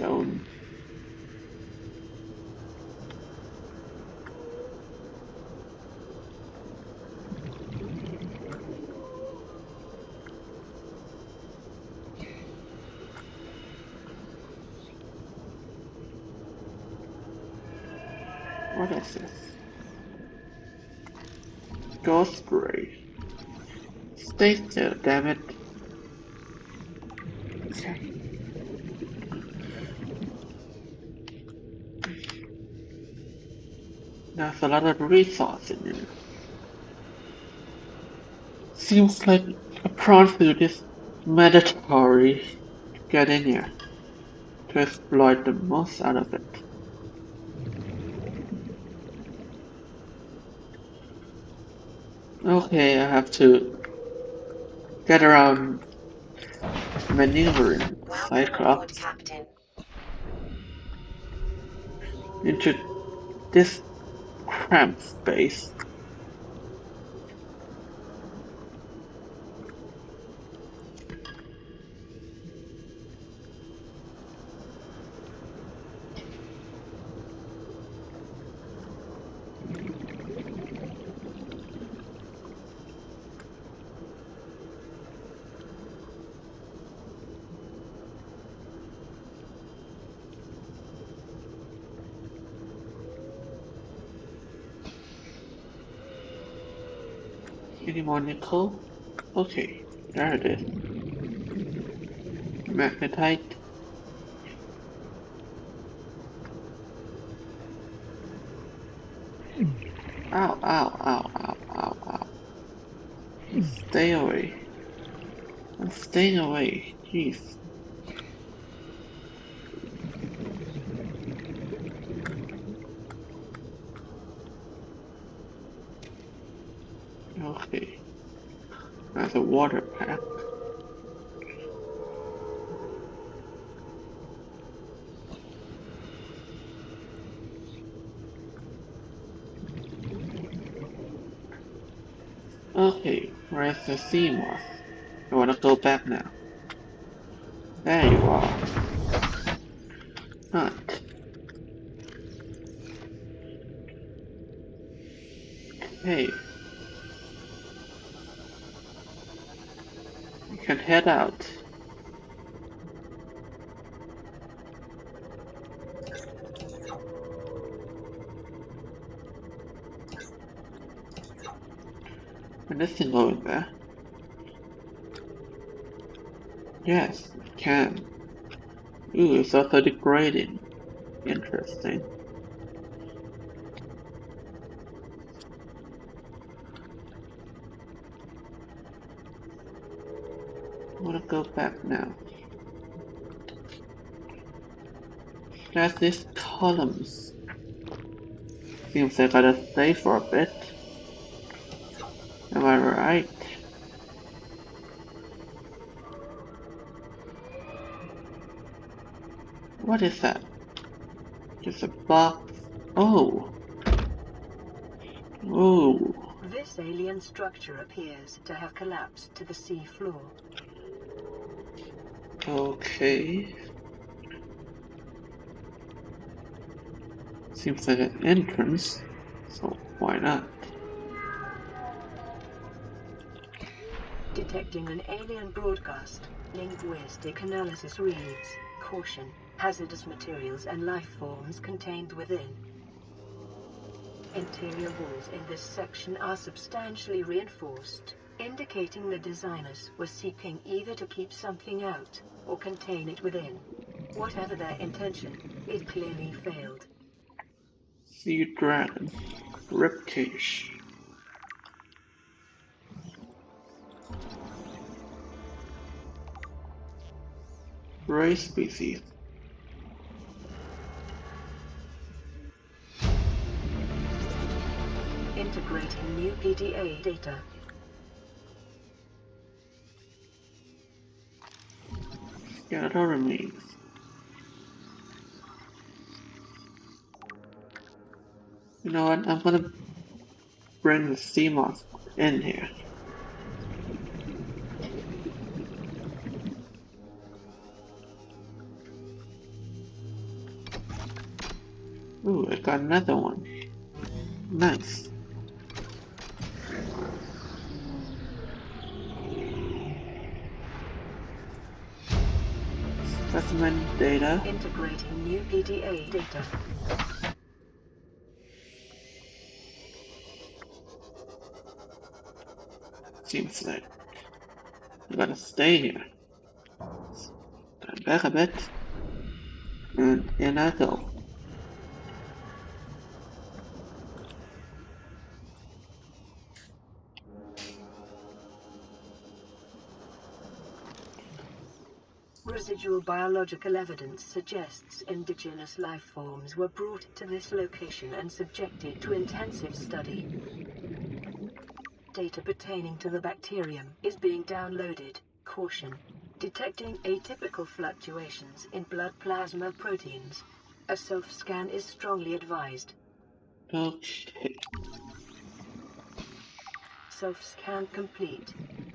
zone. What is this? Ghost ray. Stay still, damn it. Okay. There's a lot of resource in here. Seems like a prawn suit is mandatory to get in here to exploit the most out of it. Okay, I have to get around maneuvering Welcome aboard, Cyclops Captain. into this cramped space. Any more nickel? Okay, there it is. Magnetite. Ow, ow, ow, ow, ow, ow. Stay away. I'm staying away. Jeez. Okay. That's a water pack. Okay, where's the sea moth? I wanna go back now. There you are. Not. Hey, you can head out. And this can go in there. Yes, it can. Ooh, it's also degrading. Interesting. I wanna go back now. There's these columns. Seems I gotta stay for a bit. Am I right? What is that? Just a box. Oh. Oh. This alien structure appears to have collapsed to the sea floor. Okay. Seems like an entrance. So why not? Detecting an alien broadcast. Linguistic analysis reads, "Caution, hazardous materials and life forms contained within." Interior walls in this section are substantially reinforced, indicating the designers were seeking either to keep something out or contain it within. Whatever their intention, it clearly failed. Sea dragon. Ribcage. Ray species. Integrating new PDA data. Skeletal remains. You know what? I'm gonna bring the sea moth in here. got another one. Nice. Specimen data. Integrating new PDA data. Seems like I gotta stay here. Come back a bit. And in I go. Residual biological evidence suggests indigenous life forms were brought to this location and subjected to intensive study. Data pertaining to the bacterium is being downloaded. Caution. Detecting atypical fluctuations in blood plasma proteins. A self-scan is strongly advised. Okay. Self-scan complete.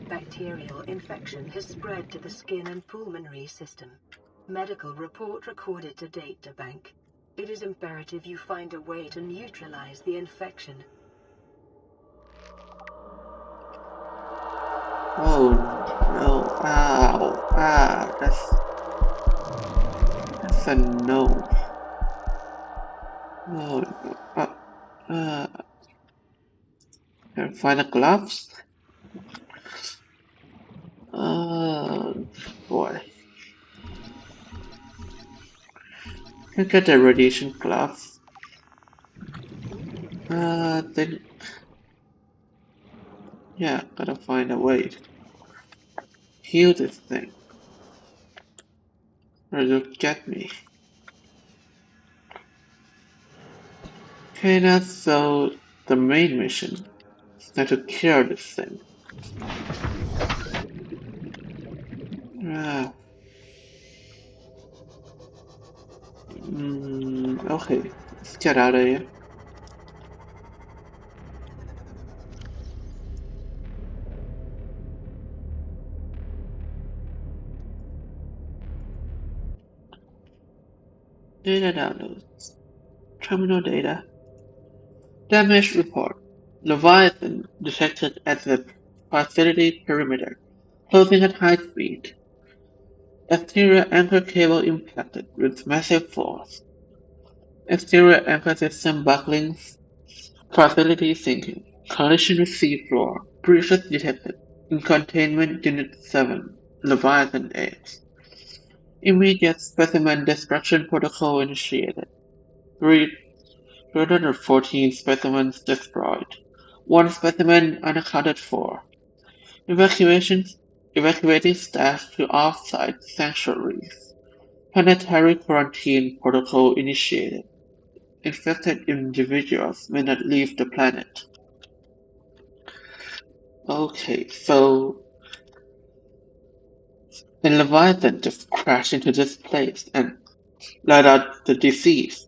Bacterial infection has spread to the skin and pulmonary system. Medical report recorded to databank. It is imperative you find a way to neutralize the infection. Oh no. Ow. Ah, that's a no. Oh no. Can I find the gloves? Boy. Can I get the radiation gloves? Then yeah, gotta find a way to heal this thing. Or it'll get me. Okay, now so the main mission is now to cure this thing. Okay, let's get out of here. Data downloads. Terminal data. Damage report. Leviathan detected at the facility perimeter, closing at high speed. Exterior anchor cable impacted with massive force. Exterior anchor system buckling. Facility sinking. Collision with seafloor. Breaches detected. In Containment Unit 7. Leviathan 8. Immediate specimen destruction protocol initiated. 314 specimens destroyed. One specimen unaccounted for. Evacuating staff to off-site sanctuaries. Planetary quarantine protocol initiated. Infected individuals may not leave the planet. Okay, so the Leviathan just crashed into this place and let out the disease,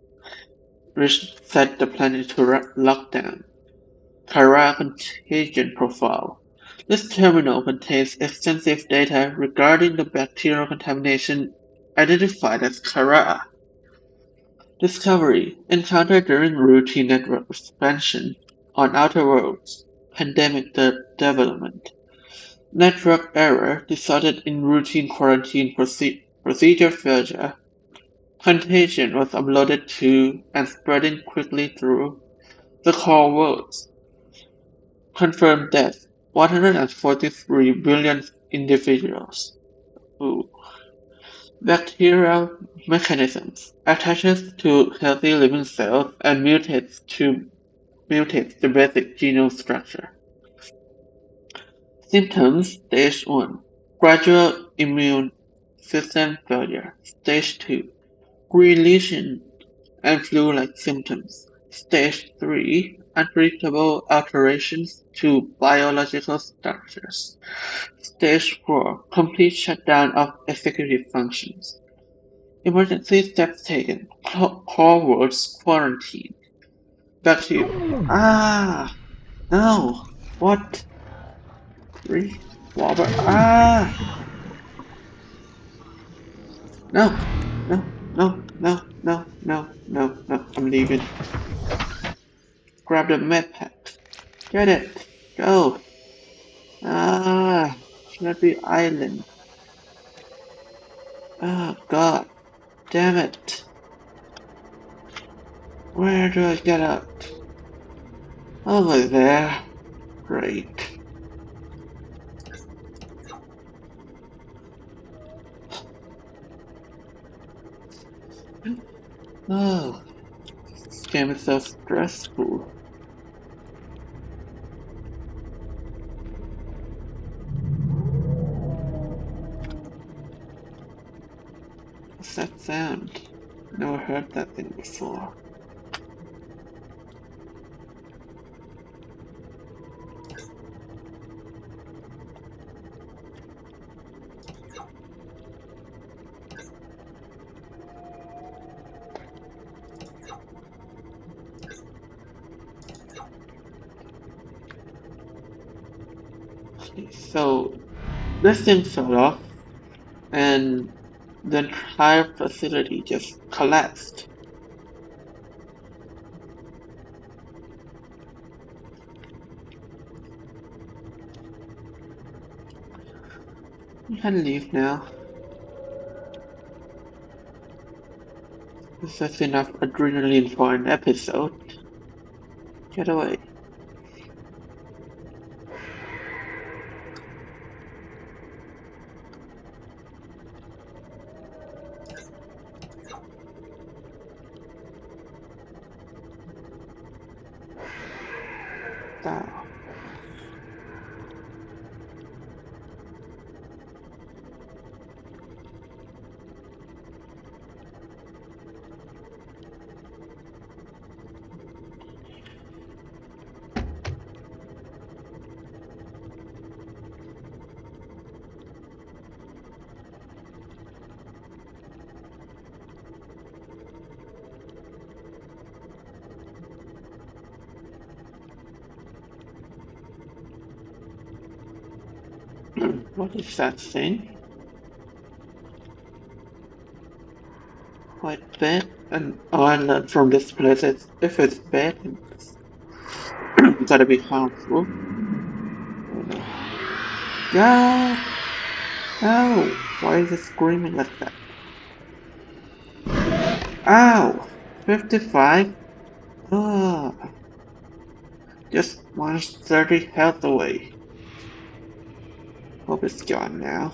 which set the planet to lockdown. Chiral contagion profile. This terminal contains extensive data regarding the bacterial contamination identified as chiral. Discovery encountered during routine network expansion on outer worlds. Pandemic development. Network error resulted in routine quarantine procedure failure. Contagion was uploaded to and spreading quickly through the core worlds. Confirmed death: 143 billion individuals. Ooh. Bacterial mechanisms attaches to healthy living cells and mutates the basic genome structure. Symptoms: Stage 1. Gradual immune system failure. Stage 2. Green lesion and flu-like symptoms. Stage 3. Unpredictable alterations to biological structures. Stage 4. Complete shutdown of executive functions. Emergency steps taken. Core words quarantine. Back to you. Ah! No! What? Robert. Ah! No! No! No! No! No! No! No! No! I'm leaving. grab the med pack. Get it! Go! Shelby Island. Oh god, damn it. Where do I get out? Over there. Great. Oh, this game is so stressful. What's that sound? Never heard that thing before. Okay, so this thing fell off and the entire facility just collapsed. You can leave now. This is enough adrenaline for an episode. Get away. Down. What is that thing? White bed? And I learned from this place that if it's bad, it's gotta be harmful. Oh no. Yeah! Ow! Why is it screaming like that? Ow! 55? Ah! Just minus 30 health away. Hope it's gone now.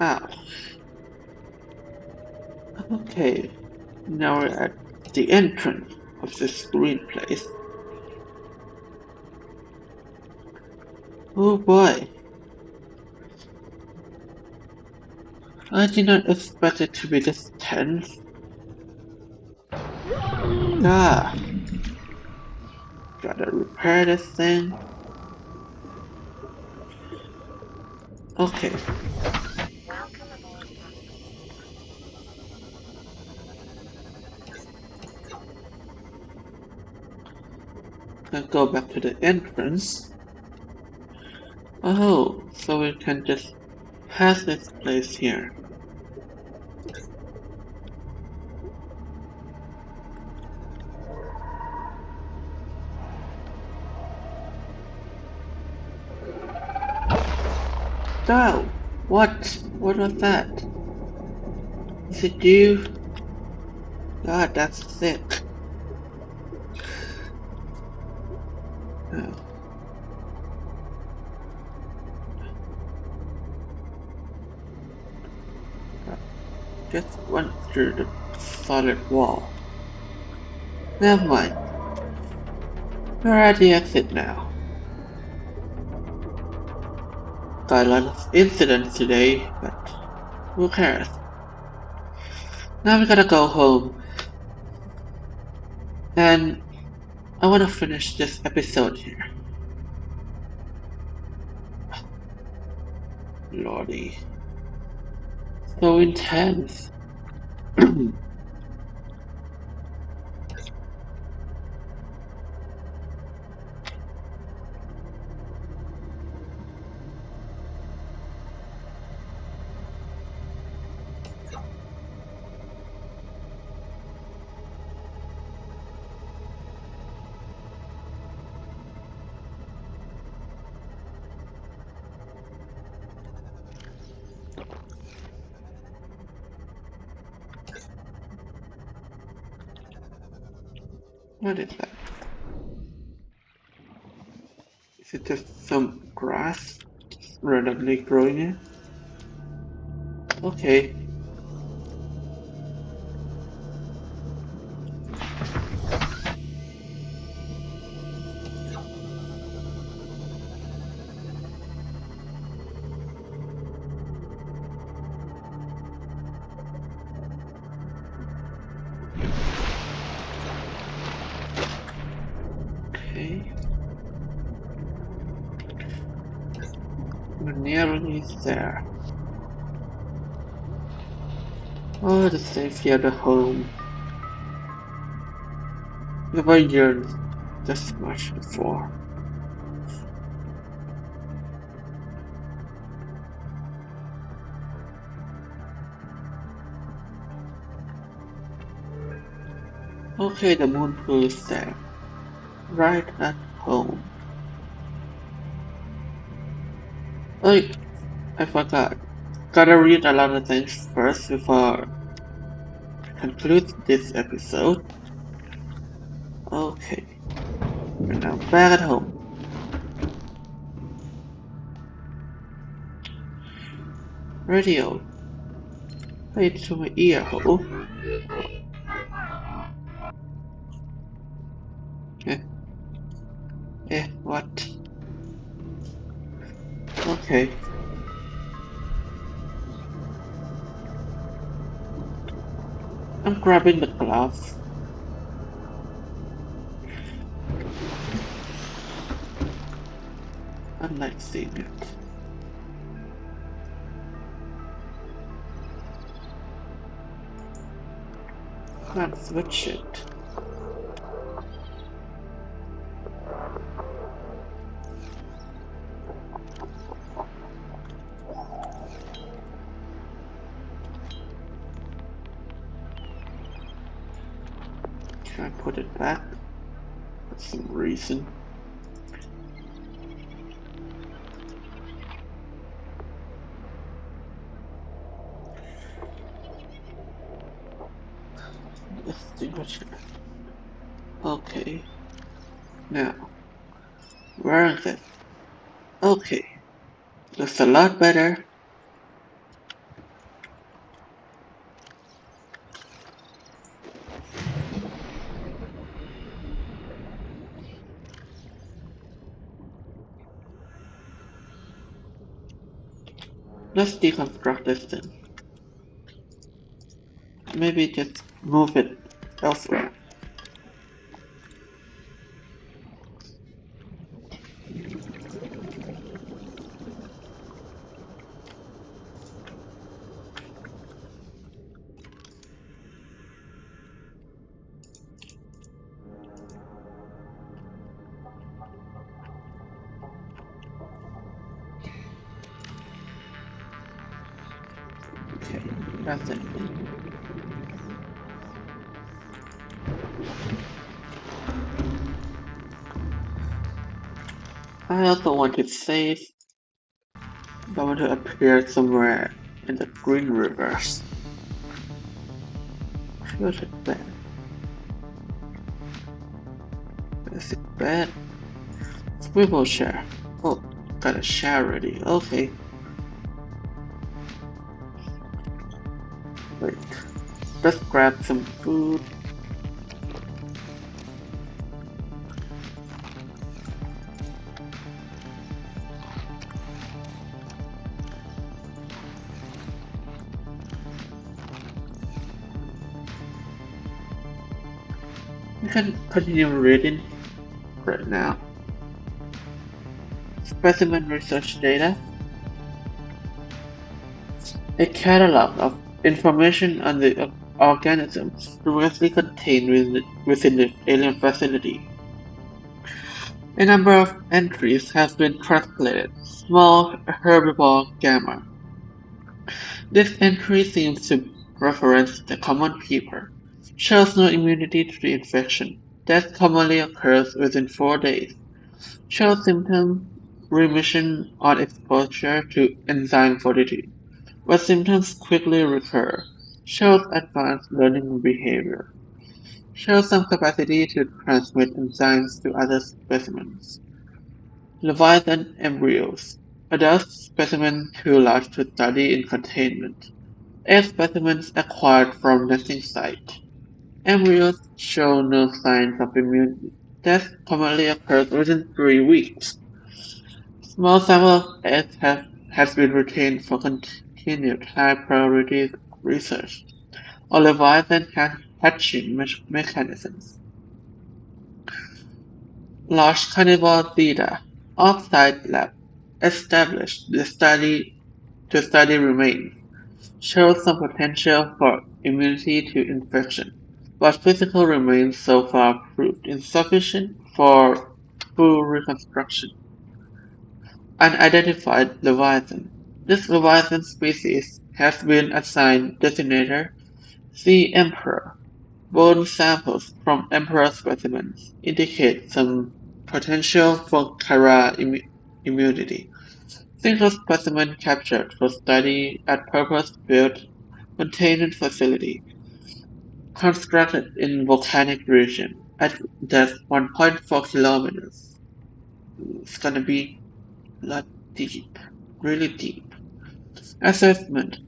Ow. Okay, now we're at the entrance of this green place. Oh boy. I did not expect it to be this tense. Ah, gotta repair this thing. Okay. I'll go back to the entrance. Oh, so we can just pass this place here. Oh, what? What was that? Is it you? God, that's thick. Oh. Just went through the solid wall. Never mind. We're at the exit now. Got a lot of incidents today, but who cares? Now we gotta go home. And I wanna finish this episode here. Lordy. So intense. What is that? Is it just some grass randomly growing in? Okay. Okay. We're nearly there. Oh, the safety of the home. Never yearned this much before. Okay, the moon pool is there. Right at home. Oh, I forgot. Gotta read a lot of things first before I conclude this episode. Okay, we're now back at home. Radio. Play it to my ear hole. What? Okay. I'm grabbing the glove. I'm not seeing it. Can't switch it. Can I put it back? For some reason. Extinguisher. Okay. Now, where is it? Okay. Looks a lot better. Let's deconstruct this thing. Maybe just move it elsewhere. Okay, that's it. I also want it safe. I want to appear somewhere in the green rivers. Feels it bad. Is it bad? Swivel chair. Oh, got a chair ready. Okay. Wait. Let's grab some food. We can continue reading right now. Specimen research data. A catalog of information on the organisms previously contained within the alien facility. A number of entries have been translated. Small herbivore gamma. This entry seems to reference the common fever. Shows no immunity to the infection. Death commonly occurs within 4 days. Shows symptom remission on exposure to enzyme 42, but symptoms quickly recur. Shows advanced learning behavior. show some capacity to transmit enzymes to other specimens. Leviathan embryos. Adult specimens too large to study in containment. Egg specimens acquired from nesting site. Embryos show no signs of immunity. Death commonly occurs within 3 weeks. Small sample of eggs has been retained for continued high-priority research on Leviathan hatching mechanisms. Large carnivore data. Off-site lab established to study remains shows some potential for immunity to infection, but physical remains so far proved insufficient for full reconstruction. Unidentified leviathan. This leviathan species has been assigned designator Sea Emperor. Bone samples from emperor specimens indicate some potential for Kara immunity. Single specimen captured for study at purpose-built containment facility constructed in volcanic region at depth 1.4 kilometers. It's gonna be a lot deep, really deep. Assessment.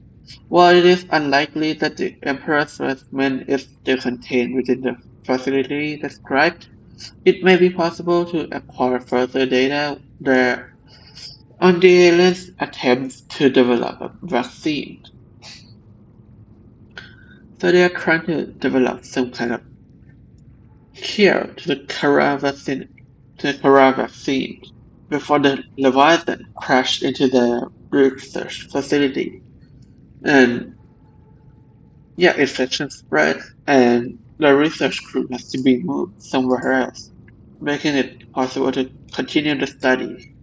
While it is unlikely that the Emperor's specimen is still contained within the facility described, it may be possible to acquire further data there on the aliens' attempts to develop a vaccine. So they are trying to develop some kind of cure to the Kara vaccine before the Leviathan crashed into the research facility. And yeah, infection spread, and the research crew has to be moved somewhere else, making it possible to continue the study.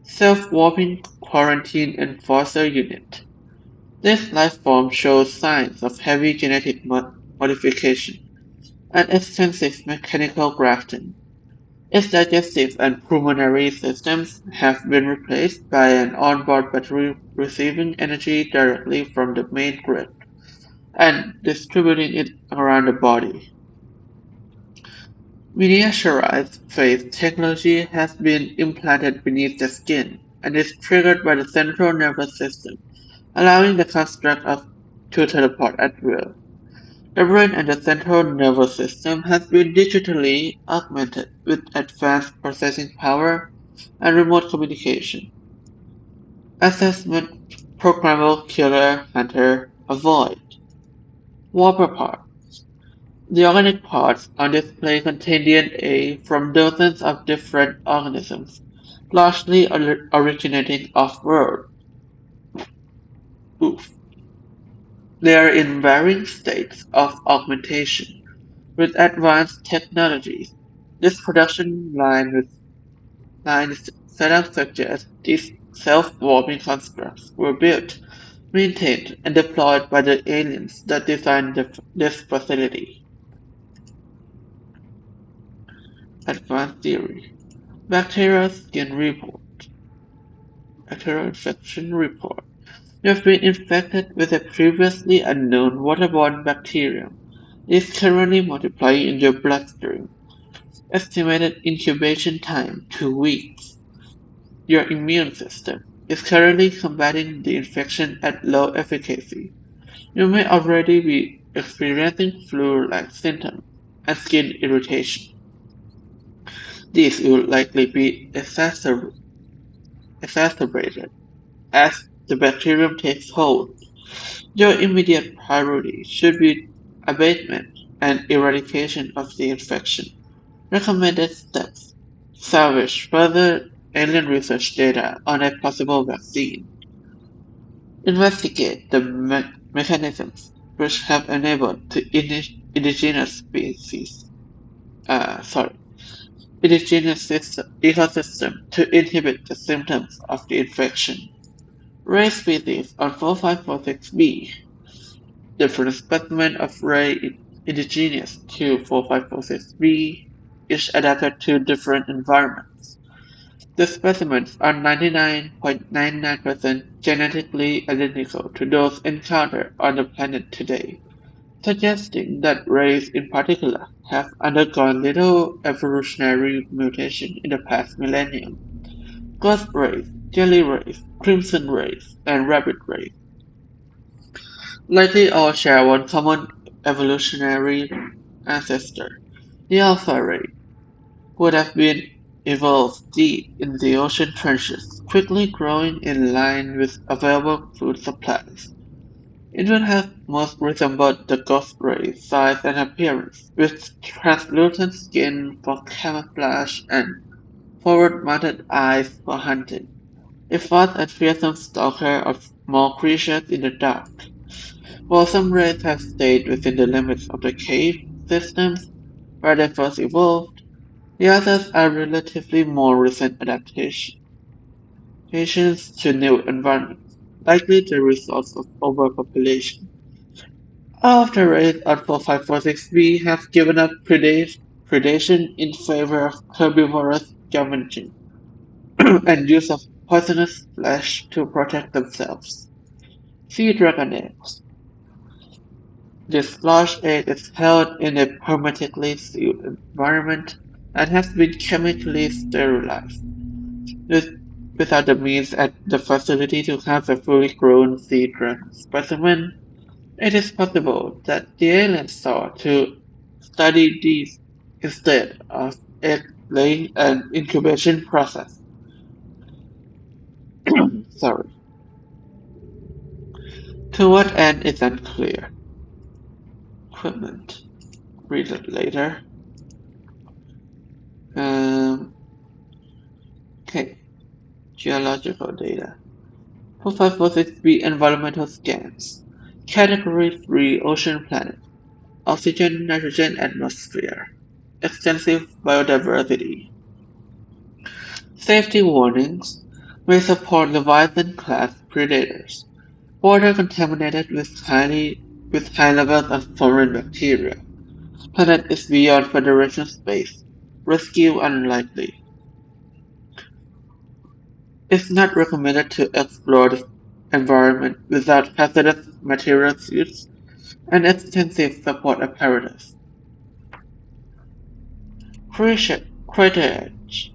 Self-warping quarantine enforcer unit. This life form shows signs of heavy genetic modification and extensive mechanical grafting. Its digestive and pulmonary systems have been replaced by an onboard battery receiving energy directly from the main grid and distributing it around the body. Miniaturized phase technology has been implanted beneath the skin and is triggered by the central nervous system, allowing the construct to teleport at will. The brain and the central nervous system has been digitally augmented with advanced processing power and remote communication. Assessment Programmable Killer Hunter Avoid Warper Part. The organic parts on display contain DNA from dozens of different organisms, largely originating off-world. Oof. They are in varying states of augmentation. With advanced technologies, this production line setup suggests these self-warming constructs were built, maintained, and deployed by the aliens that designed this facility. Advanced theory. Bacterial skin report. Bacterial infection report. You have been infected with a previously unknown waterborne bacterium. It is currently multiplying in your bloodstream. Estimated incubation time 2 weeks. Your immune system is currently combating the infection at low efficacy. You may already be experiencing flu-like symptoms and skin irritation. These will likely be exacerbated as the bacterium takes hold. Your immediate priority should be abatement and eradication of the infection. Recommended steps: salvage further alien research data on a possible vaccine. Investigate the mechanisms which have enabled the uh, sorry, indigenous ecosystem to inhibit the symptoms of the infection. Ray species on 4546b. Different specimen of ray indigenous to 4546b is adapted to different environments. The specimens are 99.99% genetically identical to those encountered on the planet today. suggesting that rays in particular have undergone little evolutionary mutation in the past millennium. Ghost rays, jelly rays, crimson rays, and rabbit rays likely all share one common evolutionary ancestor, the alpha ray, who would have been evolved deep in the ocean trenches, quickly growing in line with available food supplies. It would have most resembled the ghost ray's size and appearance, with translucent skin for camouflage and forward-mounted eyes for hunting. A fast and fearsome stalker of small creatures in the dark. While some rays have stayed within the limits of the cave systems where they first evolved, the others are relatively more recent adaptations to new environments, likely the result of overpopulation. All of the rays on 4546b have given up predation in favor of herbivorous scavenging and use of poisonous flesh to protect themselves. Sea dragon eggs. This large egg is held in a hermetically sealed environment and has been chemically sterilized. Without the means at the facility to have a fully grown sea dragon specimen, it is possible that the aliens sought to study these instead of egg laying and incubation process. Sorry. To what end is unclear. Equipment. Read it later. Okay. Geological data. 4546b environmental scans. Category 3 ocean planet. Oxygen, nitrogen atmosphere. Extensive biodiversity. Safety warnings may support Leviathan-class predators. Water contaminated with high levels of foreign bacteria. Planet is beyond Federation space. Rescue unlikely. It's not recommended to explore the environment without hazardous material suits and extensive support apparatus. Craterage.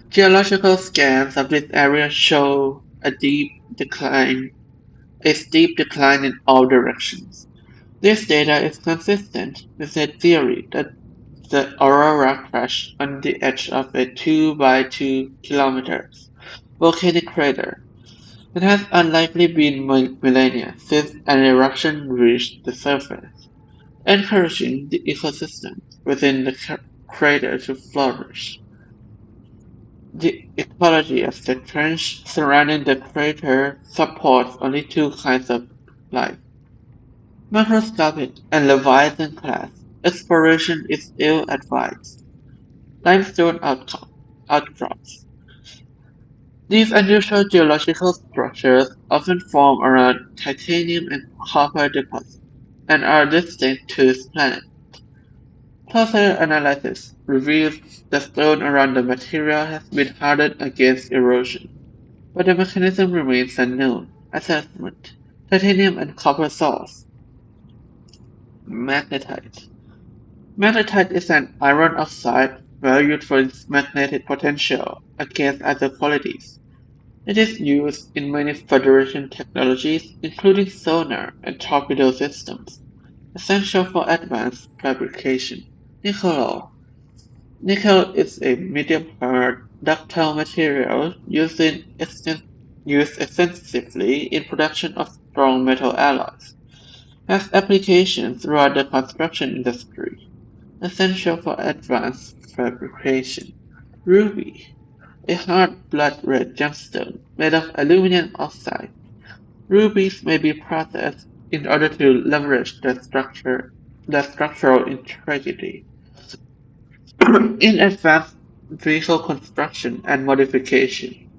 Geological scans of this area show a steep decline in all directions. This data is consistent with the theory that the aurora crashed on the edge of a 2 by 2 kilometers volcanic crater. It has unlikely been millennia since an eruption reached the surface, encouraging the ecosystem within the crater to flourish. The ecology of the trench surrounding the crater supports only two kinds of life: macroscopic and Leviathan class. Exploration is ill-advised. Limestone outcrops. These unusual geological structures often form around titanium and copper deposits and are distinct to this planet. Closer analysis reveals the stone around the material has been hardened against erosion, but the mechanism remains unknown. Assessment: Titanium and copper source. Magnetite. Magnetite is an iron oxide valued for its magnetic potential against other qualities. It is used in many Federation technologies, including sonar and torpedo systems, essential for advanced fabrication. Nickel. Nickel is a medium-hard, ductile material used extensively in production of strong metal alloys. Has applications throughout the construction industry, essential for advanced fabrication. Ruby, a hard blood red gemstone made of aluminum oxide. Rubies may be processed in order to leverage their structural integrity in advanced vehicle construction and modification,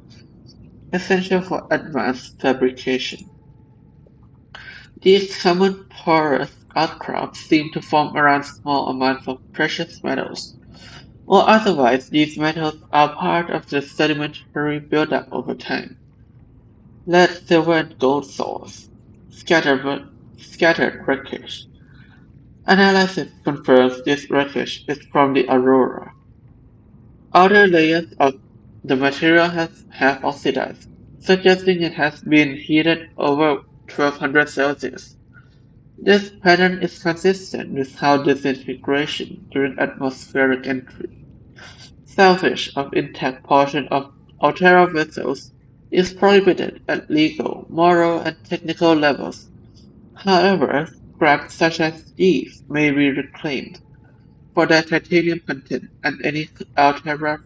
essential for advanced fabrication. These common porous outcrops seem to form around small amounts of precious metals, or otherwise these metals are part of the sedimentary buildup over time. Lead, silver, and gold source. scattered wreckage. Analysis confirms this wreckage is from the aurora. Outer layers of the material have oxidized, suggesting it has been heated over 1200 Celsius. This pattern is consistent with how disintegration during atmospheric entry, salvage of intact portion of Altera vessels, is prohibited at legal, moral, and technical levels. However, scraps such as these may be reclaimed for their titanium content and any Altera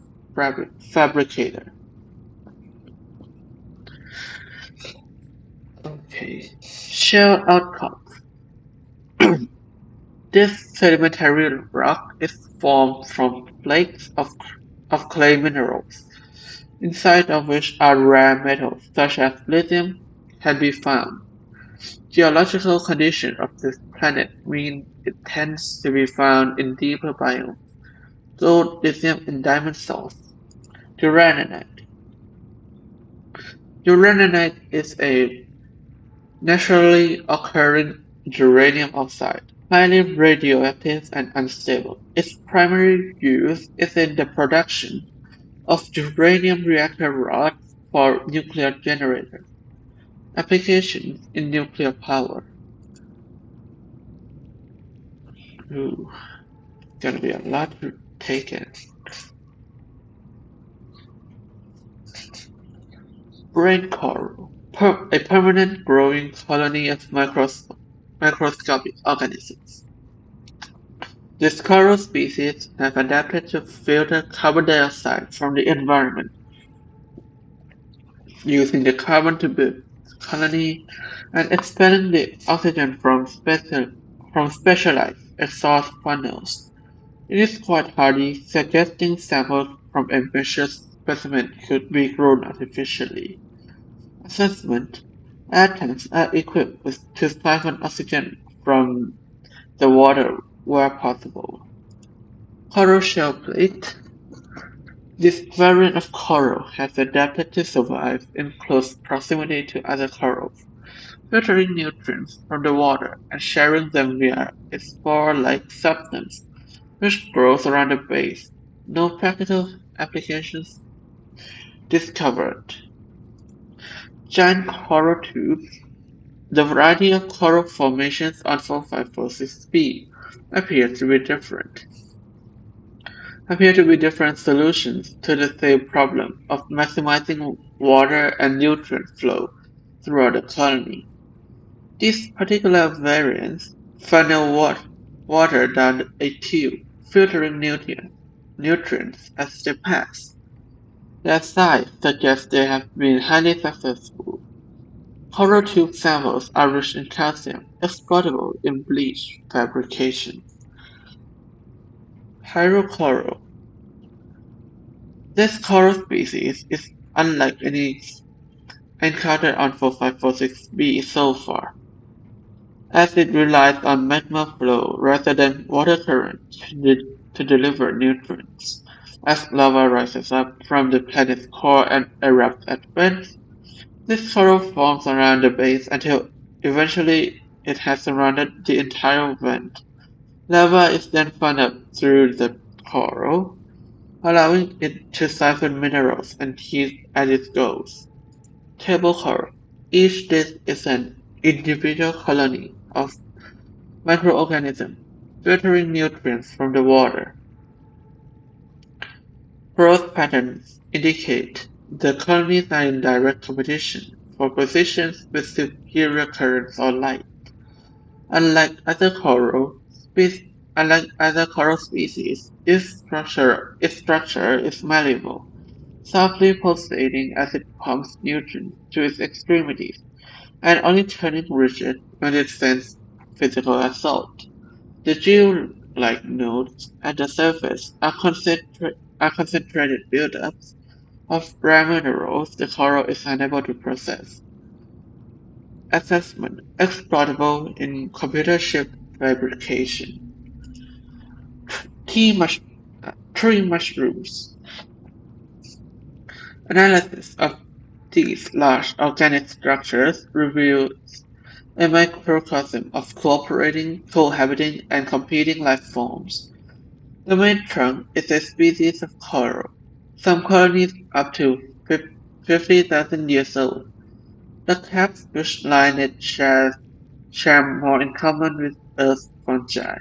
fabricator. Okay. Shell outcrop. This sedimentary rock is formed from flakes of clay minerals, inside of which are rare metals such as lithium can be found. Geological conditions of this planet mean it tends to be found in deeper biomes. Gold, lithium, and diamond salts. Uraninite. Uraninite is a naturally occurring uranium oxide, highly radioactive and unstable. Its primary use is in the production of uranium reactor rods for nuclear generators. Applications in nuclear power. Ooh, gonna be a lot to take in. Brain coral, a permanent growing colony of microscopic organisms. These coral species have adapted to filter carbon dioxide from the environment, using the carbon to build colony and expelling the oxygen from specialized exhaust funnels. It is quite hardy, suggesting samples from ambitious specimens could be grown artificially. Assessment: air tanks are equipped to siphon oxygen from the water where possible. Coral shell plate. This variant of coral has adapted to survive in close proximity to other corals, filtering nutrients from the water and sharing them via a spore-like substance which grows around the base. No practical applications discovered. Giant coral tubes. The variety of coral formations on 4546b appear to be different solutions to the same problem of maximizing water and nutrient flow throughout the colony. These particular variants funnel water down a tube, filtering nutrients as they pass. Their size suggests they have been highly successful. Coral tube samples are rich in calcium, exploitable in bleach fabrication. Hydrocoral. This coral species is unlike any encountered on 4546b so far, as it relies on magma flow rather than water current to deliver nutrients. As lava rises up from the planet's core and erupts at vents, this coral forms around the base until eventually it has surrounded the entire vent. Lava is then funneled through the coral, allowing it to siphon minerals and heat as it goes. Table coral. Each disk is an individual colony of microorganisms, filtering nutrients from the water. Growth patterns indicate the colonies are in direct competition for positions with superior currents or light. Unlike other coral species, its structure is malleable, softly pulsating as it pumps nutrients to its extremities, and only turning rigid when it senses physical assault. The gel-like nodes at the surface are concentrated buildups of rare minerals the coral is unable to process. Assessment: exploitable in computer chip fabrication. Tree mushrooms. Analysis of these large organic structures reveals a microcosm of cooperating, cohabiting, and competing life forms. The main trunk is a species of coral, some colonies up to 50,000 years old. The caps which line it share more in common with Earth's fungi.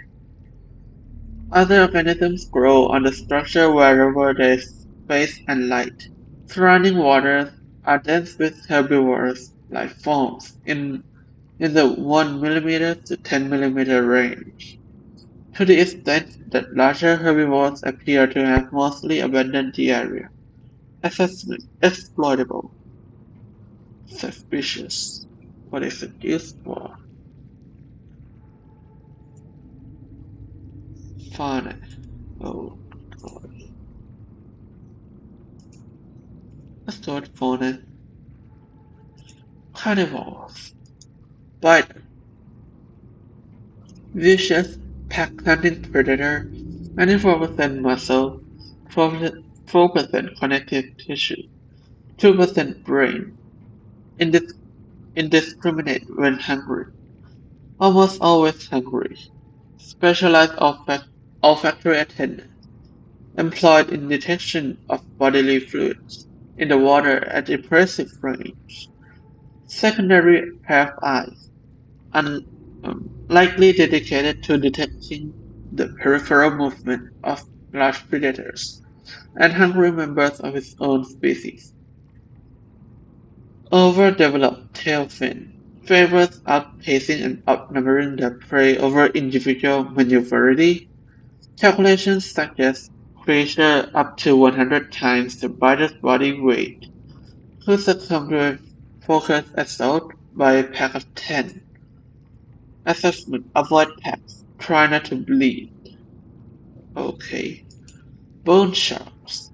Other organisms grow on the structure wherever there is space and light. Surrounding waters are dense with herbivorous life forms in the 1 millimeter to 10 millimeter range, to the extent that larger herbivores appear to have mostly abandoned the area. Assessment exploitable. Suspicious. What is it used for? Fauna. Oh god. Let's fauna. Carnivores. Bite. Vicious pack-hunting predator. 94% muscle. 4% connective tissue. 2% brain. Indis- indiscriminate when hungry. Almost always hungry. Specialized olfactory attendant. Employed in detection of bodily fluids in the water at impressive range. Secondary pair of eyes, likely dedicated to detecting the peripheral movement of large predators and hungry members of its own species. Overdeveloped tail fin favors outpacing and outnumbering the prey over individual maneuverability. Calculations suggest creature up to 100 times the biter's body weight, who succumb to a focused assault by a pack of 10. Assessment: avoid packs. Try not to bleed. Okay. Bone sharks.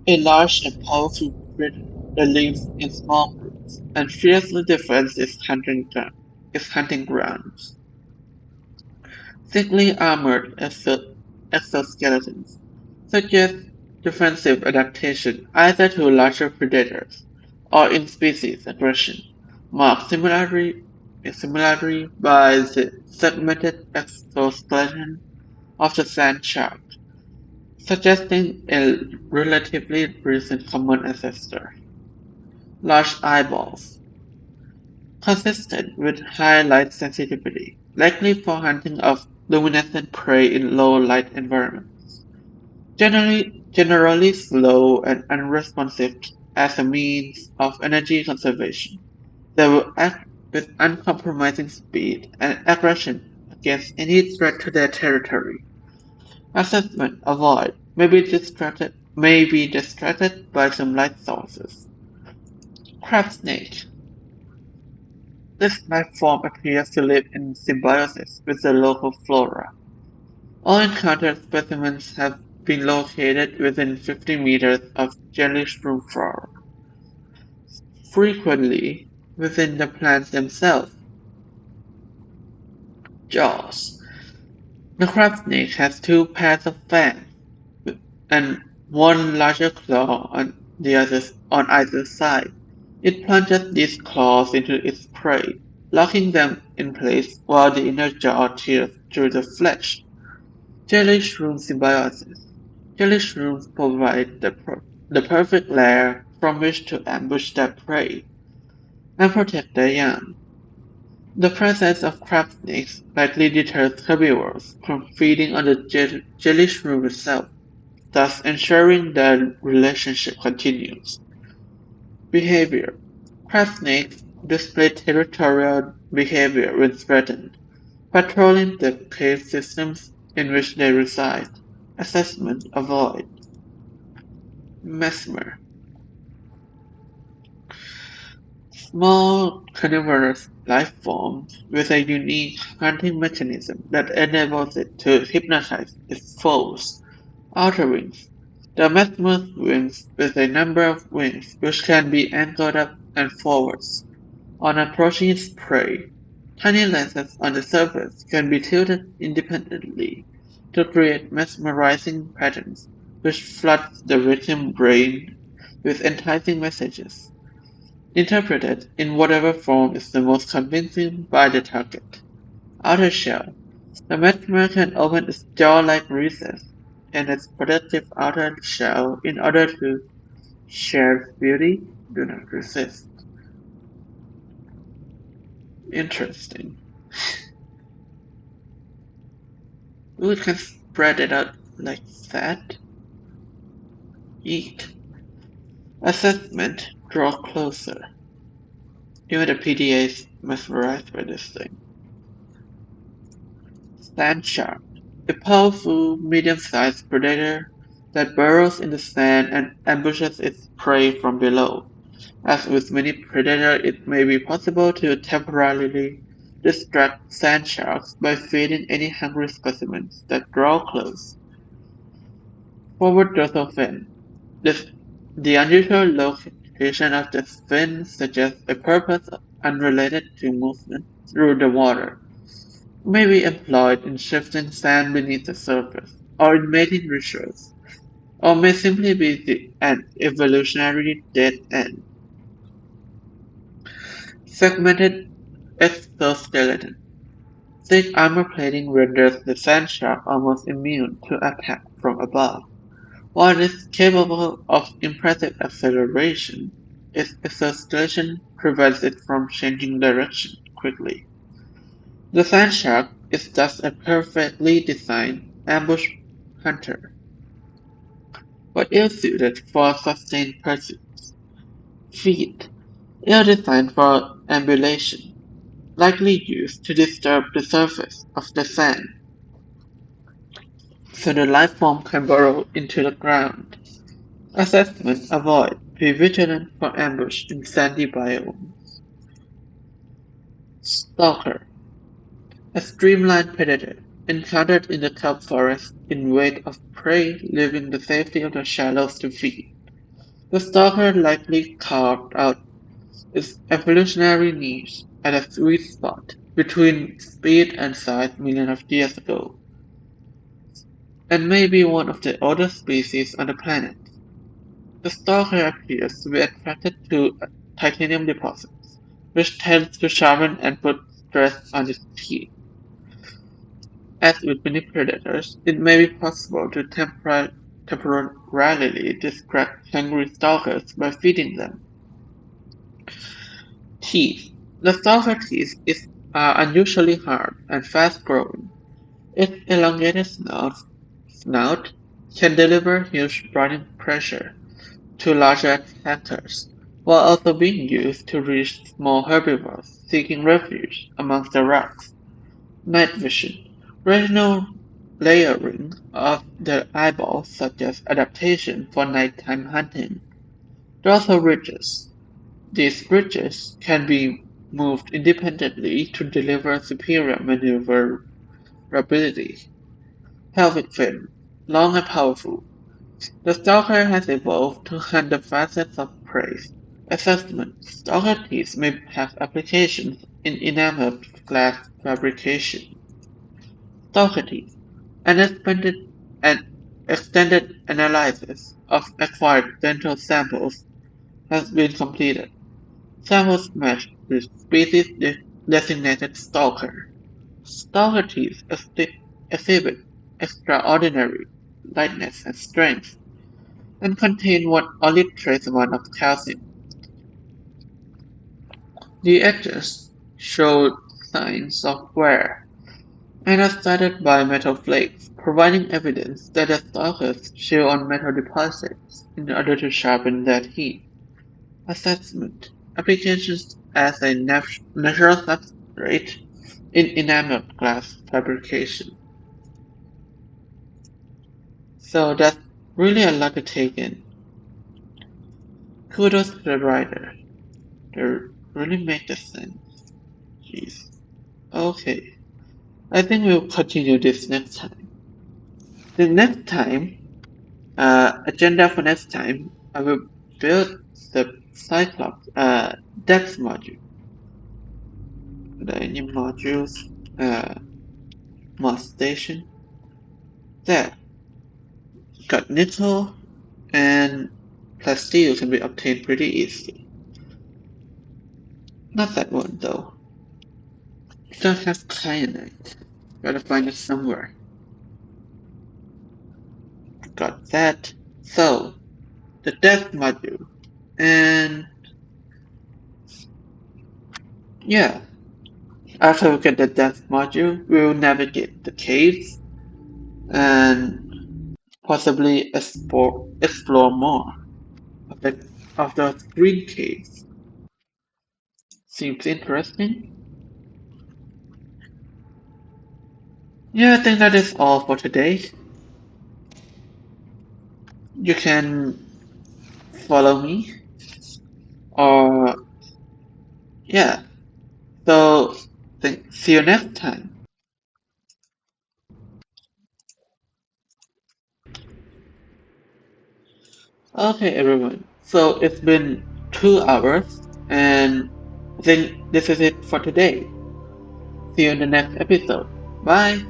A large and powerful predator that lives in small groups and fiercely defends its hunting grounds. Thickly armored exoskeletons suggest defensive adaptation either to larger predators or in-species aggression, marked similarly by the segmented exoskeleton of the sand shark, suggesting a relatively recent common ancestor. Large eyeballs, consistent with high light sensitivity, likely for hunting of luminescent prey in low light environments. Generally slow and unresponsive as a means of energy conservation, they will act with uncompromising speed and aggression against any threat to their territory. Assessment: avoid. May be distracted by some light sources. Crab snake. This life form appears to live in symbiosis with the local flora. All encountered specimens have been located within 50 meters of jelly-shroom flora, frequently within the plants themselves. Jaws. The crab snake has two pairs of fangs and one larger claw on either side. It plunges these claws into its prey, locking them in place while the inner jaw tears through the flesh. Jelly-shroom symbiosis. Jelly-shrooms provide the perfect lair from which to ambush their prey and protect their young. The presence of crab snakes likely deters herbivores from feeding on the jelly-shroom itself, thus ensuring the relationship continues. Behavior: crab snakes display territorial behavior when threatened, patrolling the cave systems in which they reside. Assessment: avoid. Mesmer: small carnivorous life form with a unique hunting mechanism that enables it to hypnotize its foes. Outer wings: the mesmer's wings with a number of wings which can be angled up and forwards on approaching its prey. Tiny lenses on the surface can be tilted independently to create mesmerizing patterns which flood the victim's brain with enticing messages. interpreted in whatever form is the most convincing by the target. Outer shell. The matchmaker can open its jaw-like recess in its protective outer shell in order to share beauty. Do not resist. Interesting. We can spread it out like that. Eat. Assessment. Draw closer. Even the PDA is mesmerized by this thing. Sand shark. A powerful, medium-sized predator that burrows in the sand and ambushes its prey from below. As with many predators, it may be possible to temporarily distract sand sharks by feeding any hungry specimens that draw close. Forward dorsal fin. The unusual location of the fin suggests a purpose unrelated to movement through the water. It may be employed in shifting sand beneath the surface, or in mating rituals, or may simply be an evolutionary dead end. Segmented exoskeleton. Thick armor plating renders the sand shark almost immune to attack from above. While it is capable of impressive acceleration, its exoskeleton prevents it from changing direction quickly. The sand shark is thus a perfectly designed ambush hunter, but ill-suited for sustained pursuits. Feet, ill-designed for ambulation, likely used to disturb the surface of the sand, so the life form can burrow into the ground. Assessment avoid. Be vigilant for ambush in sandy biomes. Stalker. A streamlined predator, encountered in the kelp forest in wait of prey, leaving the safety of the shallows to feed. The stalker likely carved out its evolutionary niche at a sweet spot between speed and size millions of years ago, and may be one of the oldest species on the planet. The stalker appears to be attracted to titanium deposits, which tends to sharpen and put stress on its teeth. As with many predators, it may be possible to temporarily distract hungry stalkers by feeding them. Teeth. The stalker teeth are unusually hard and fast-growing. Its elongated snout can deliver huge running pressure to larger attackers, while also being used to reach small herbivores seeking refuge amongst the rocks. Night vision. Retinal layering of the eyeball suggests adaptation for nighttime hunting. Dorsal ridges. These ridges can be moved independently to deliver superior maneuverability. Pelvic fin. Long and powerful. The stalker has evolved to hunt the facets of prey. Assessment: Stalker teeth may have applications in enameled glass fabrication. Stalker teeth: An extended analysis of acquired dental samples has been completed. Samples match with species designated stalker. Stalker teeth exhibit extraordinary lightness and strength, and contain one only trace amount of calcium. The edges showed signs of wear and are studded by metal flakes, providing evidence that the stalkers chew on metal deposits in order to sharpen their teeth. Assessment: Applications as a natural substrate in enameled glass fabrication. So that's really a lot to take in. Kudos to the writer. They really make the sense. Jeez. Okay. I think we'll continue this next time. The next time, agenda for next time, I will build the Cyclops depth module. Are there any modules? Mod station. There. Got nickel and plasteel can be obtained pretty easily. Not that one though. It don't have kyanite. Gotta find it somewhere. Got that. So, the death module. And yeah, after we get the death module, we'll navigate the caves and possibly explore more of the green caves. Seems interesting. Yeah, I think that is all for today. You can follow me or yeah. So see you next time. Okay, everyone. So it's been 2 hours, and I think this is it for today. See you in the next episode. Bye.